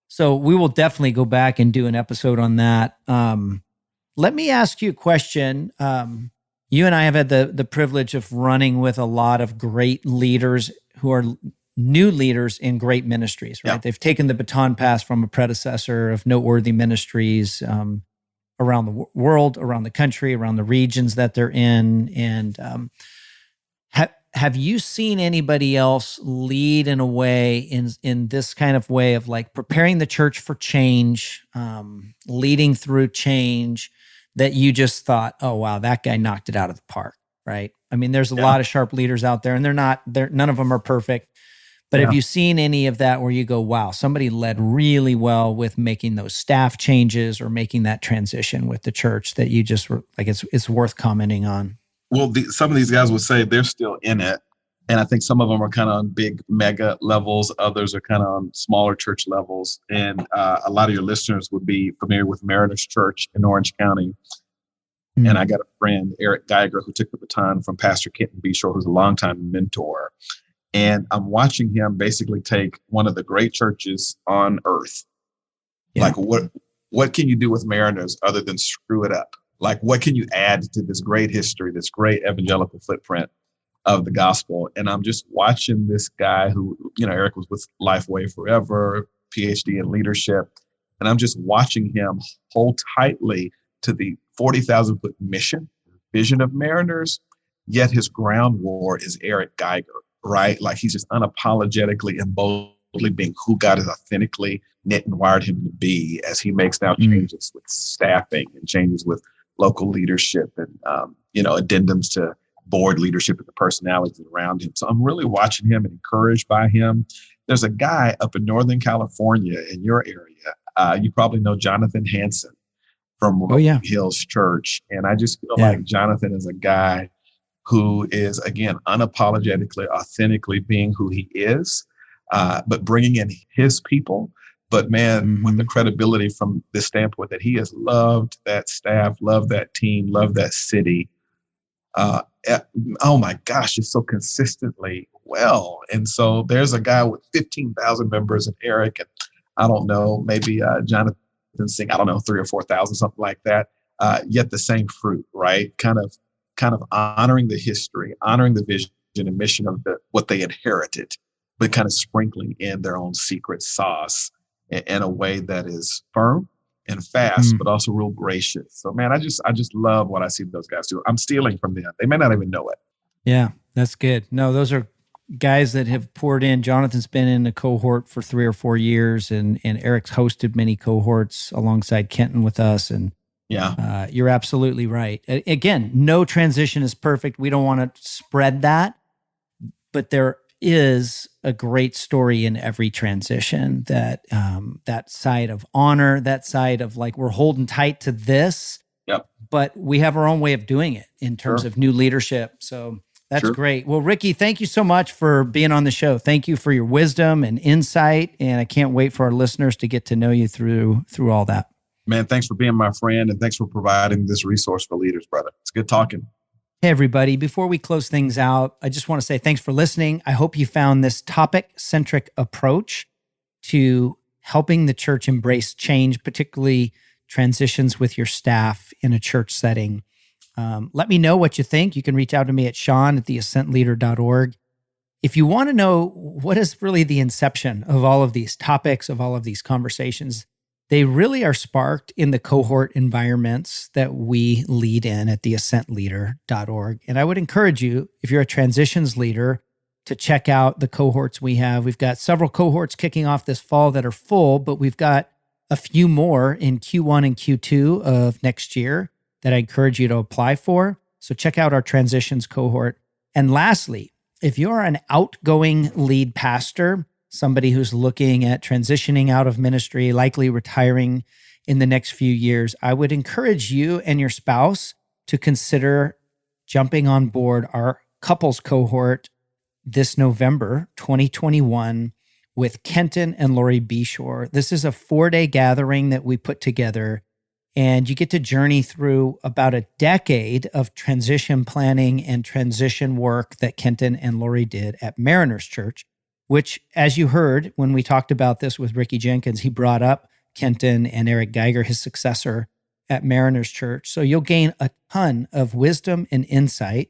[SPEAKER 2] So we will definitely go back and do an episode on that. Let me ask you a question. You and I have had the privilege of running with a lot of great leaders who are new leaders in great ministries, right? Yeah. They've taken the baton pass from a predecessor of noteworthy ministries around the world, around the country, around the regions that they're in. And have you seen anybody else lead in a way in this kind of way of like preparing the church for change, leading through change, that you just thought, oh, wow, that guy knocked it out of the park, right? I mean, there's a lot of sharp leaders out there, and none of them are perfect. But have you seen any of that where you go, wow, somebody led really well with making those staff changes or making that transition with the church that you just were like, it's worth commenting on?
[SPEAKER 4] Well, some of these guys would say they're still in it. And I think some of them are kind of on big mega levels. Others are kind of on smaller church levels. And a lot of your listeners would be familiar with Mariners Church in Orange County. Mm-hmm. And I got a friend, Eric Geiger, who took the baton from Pastor Kenton Bishore, who's a longtime mentor. And I'm watching him basically take one of the great churches on earth. Yeah. Like, what can you do with Mariners other than screw it up? Like, what can you add to this great history, this great evangelical footprint of the gospel? And I'm just watching this guy who, Eric was with Lifeway forever, PhD in leadership. And I'm just watching him hold tightly to the 40,000 foot mission, vision of Mariners, yet his ground war is Eric Geiger, right? Like, he's just unapologetically and boldly being who God has authentically knit and wired him to be, as he makes now changes with staffing and changes with local leadership and, addendums to board leadership and the personalities around him. So I'm really watching him and encouraged by him. There's a guy up in Northern California in your area. You probably know Jonathan Hanson from Hills Church. And I just feel like Jonathan is a guy who is, again, unapologetically, authentically being who he is, but bringing in his people. But man, with the credibility from the standpoint that he has loved that staff, loved that team, loved that city. Oh my gosh, it's so consistently well. And so there's a guy with 15,000 members, and Eric, and I don't know, maybe Jonathan Singh, I don't know, 3,000 or 4,000, something like that. Yet the same fruit, right? Kind of honoring the history, honoring the vision and mission of what they inherited, but kind of sprinkling in their own secret sauce in a way that is firm and fast, but also real gracious. So man, I just love what I see those guys do. I'm stealing from them. They may not even know it.
[SPEAKER 2] Yeah, that's good. No, those are guys that have poured in. Jonathan's been in a cohort for 3 or 4 years, and Eric's hosted many cohorts alongside Kenton with us. And
[SPEAKER 4] yeah,
[SPEAKER 2] you're absolutely right. Again, no transition is perfect. We don't want to spread that, but there is a great story in every transition, that that side of honor, that side of like, we're holding tight to this, but we have our own way of doing it in terms of new leadership. So that's great. Well, Ricky, thank you so much for being on the show. Thank you for your wisdom and insight. And I can't wait for our listeners to get to know you through all that.
[SPEAKER 4] Man, thanks for being my friend, and thanks for providing this resource for leaders, brother. It's good talking.
[SPEAKER 2] Hey, everybody. Before we close things out, I just want to say thanks for listening. I hope you found this topic-centric approach to helping the church embrace change, particularly transitions with your staff in a church setting. Let me know what you think. You can reach out to me at sean@theascentleader.org. If you want to know what is really the inception of all of these topics, of all of these conversations, they really are sparked in the cohort environments that we lead in at theascentleader.org. And I would encourage you, if you're a transitions leader, to check out the cohorts we have. We've got several cohorts kicking off this fall that are full, but we've got a few more in Q1 and Q2 of next year that I encourage you to apply for. So check out our transitions cohort. And lastly, if you're an outgoing lead pastor, somebody who's looking at transitioning out of ministry, likely retiring in the next few years, I would encourage you and your spouse to consider jumping on board our couples cohort this November 2021 with Kenton and Lori Beshore. This is a 4-day gathering that we put together, and you get to journey through about a decade of transition planning and transition work that Kenton and Lori did at Mariners Church, which, as you heard when we talked about this with Ricky Jenkins, he brought up Kenton and Eric Geiger, his successor at Mariners Church. So you'll gain a ton of wisdom and insight.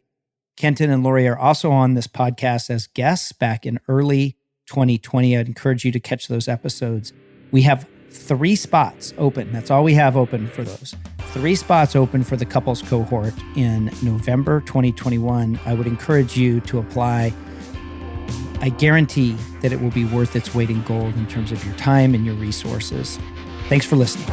[SPEAKER 2] Kenton and Lori are also on this podcast as guests back in early 2020. I'd encourage you to catch those episodes. We have 3 spots open. That's all we have open for those. 3 spots open for the couples cohort in November 2021. I would encourage you to apply. I guarantee that it will be worth its weight in gold in terms of your time and your resources. Thanks for listening.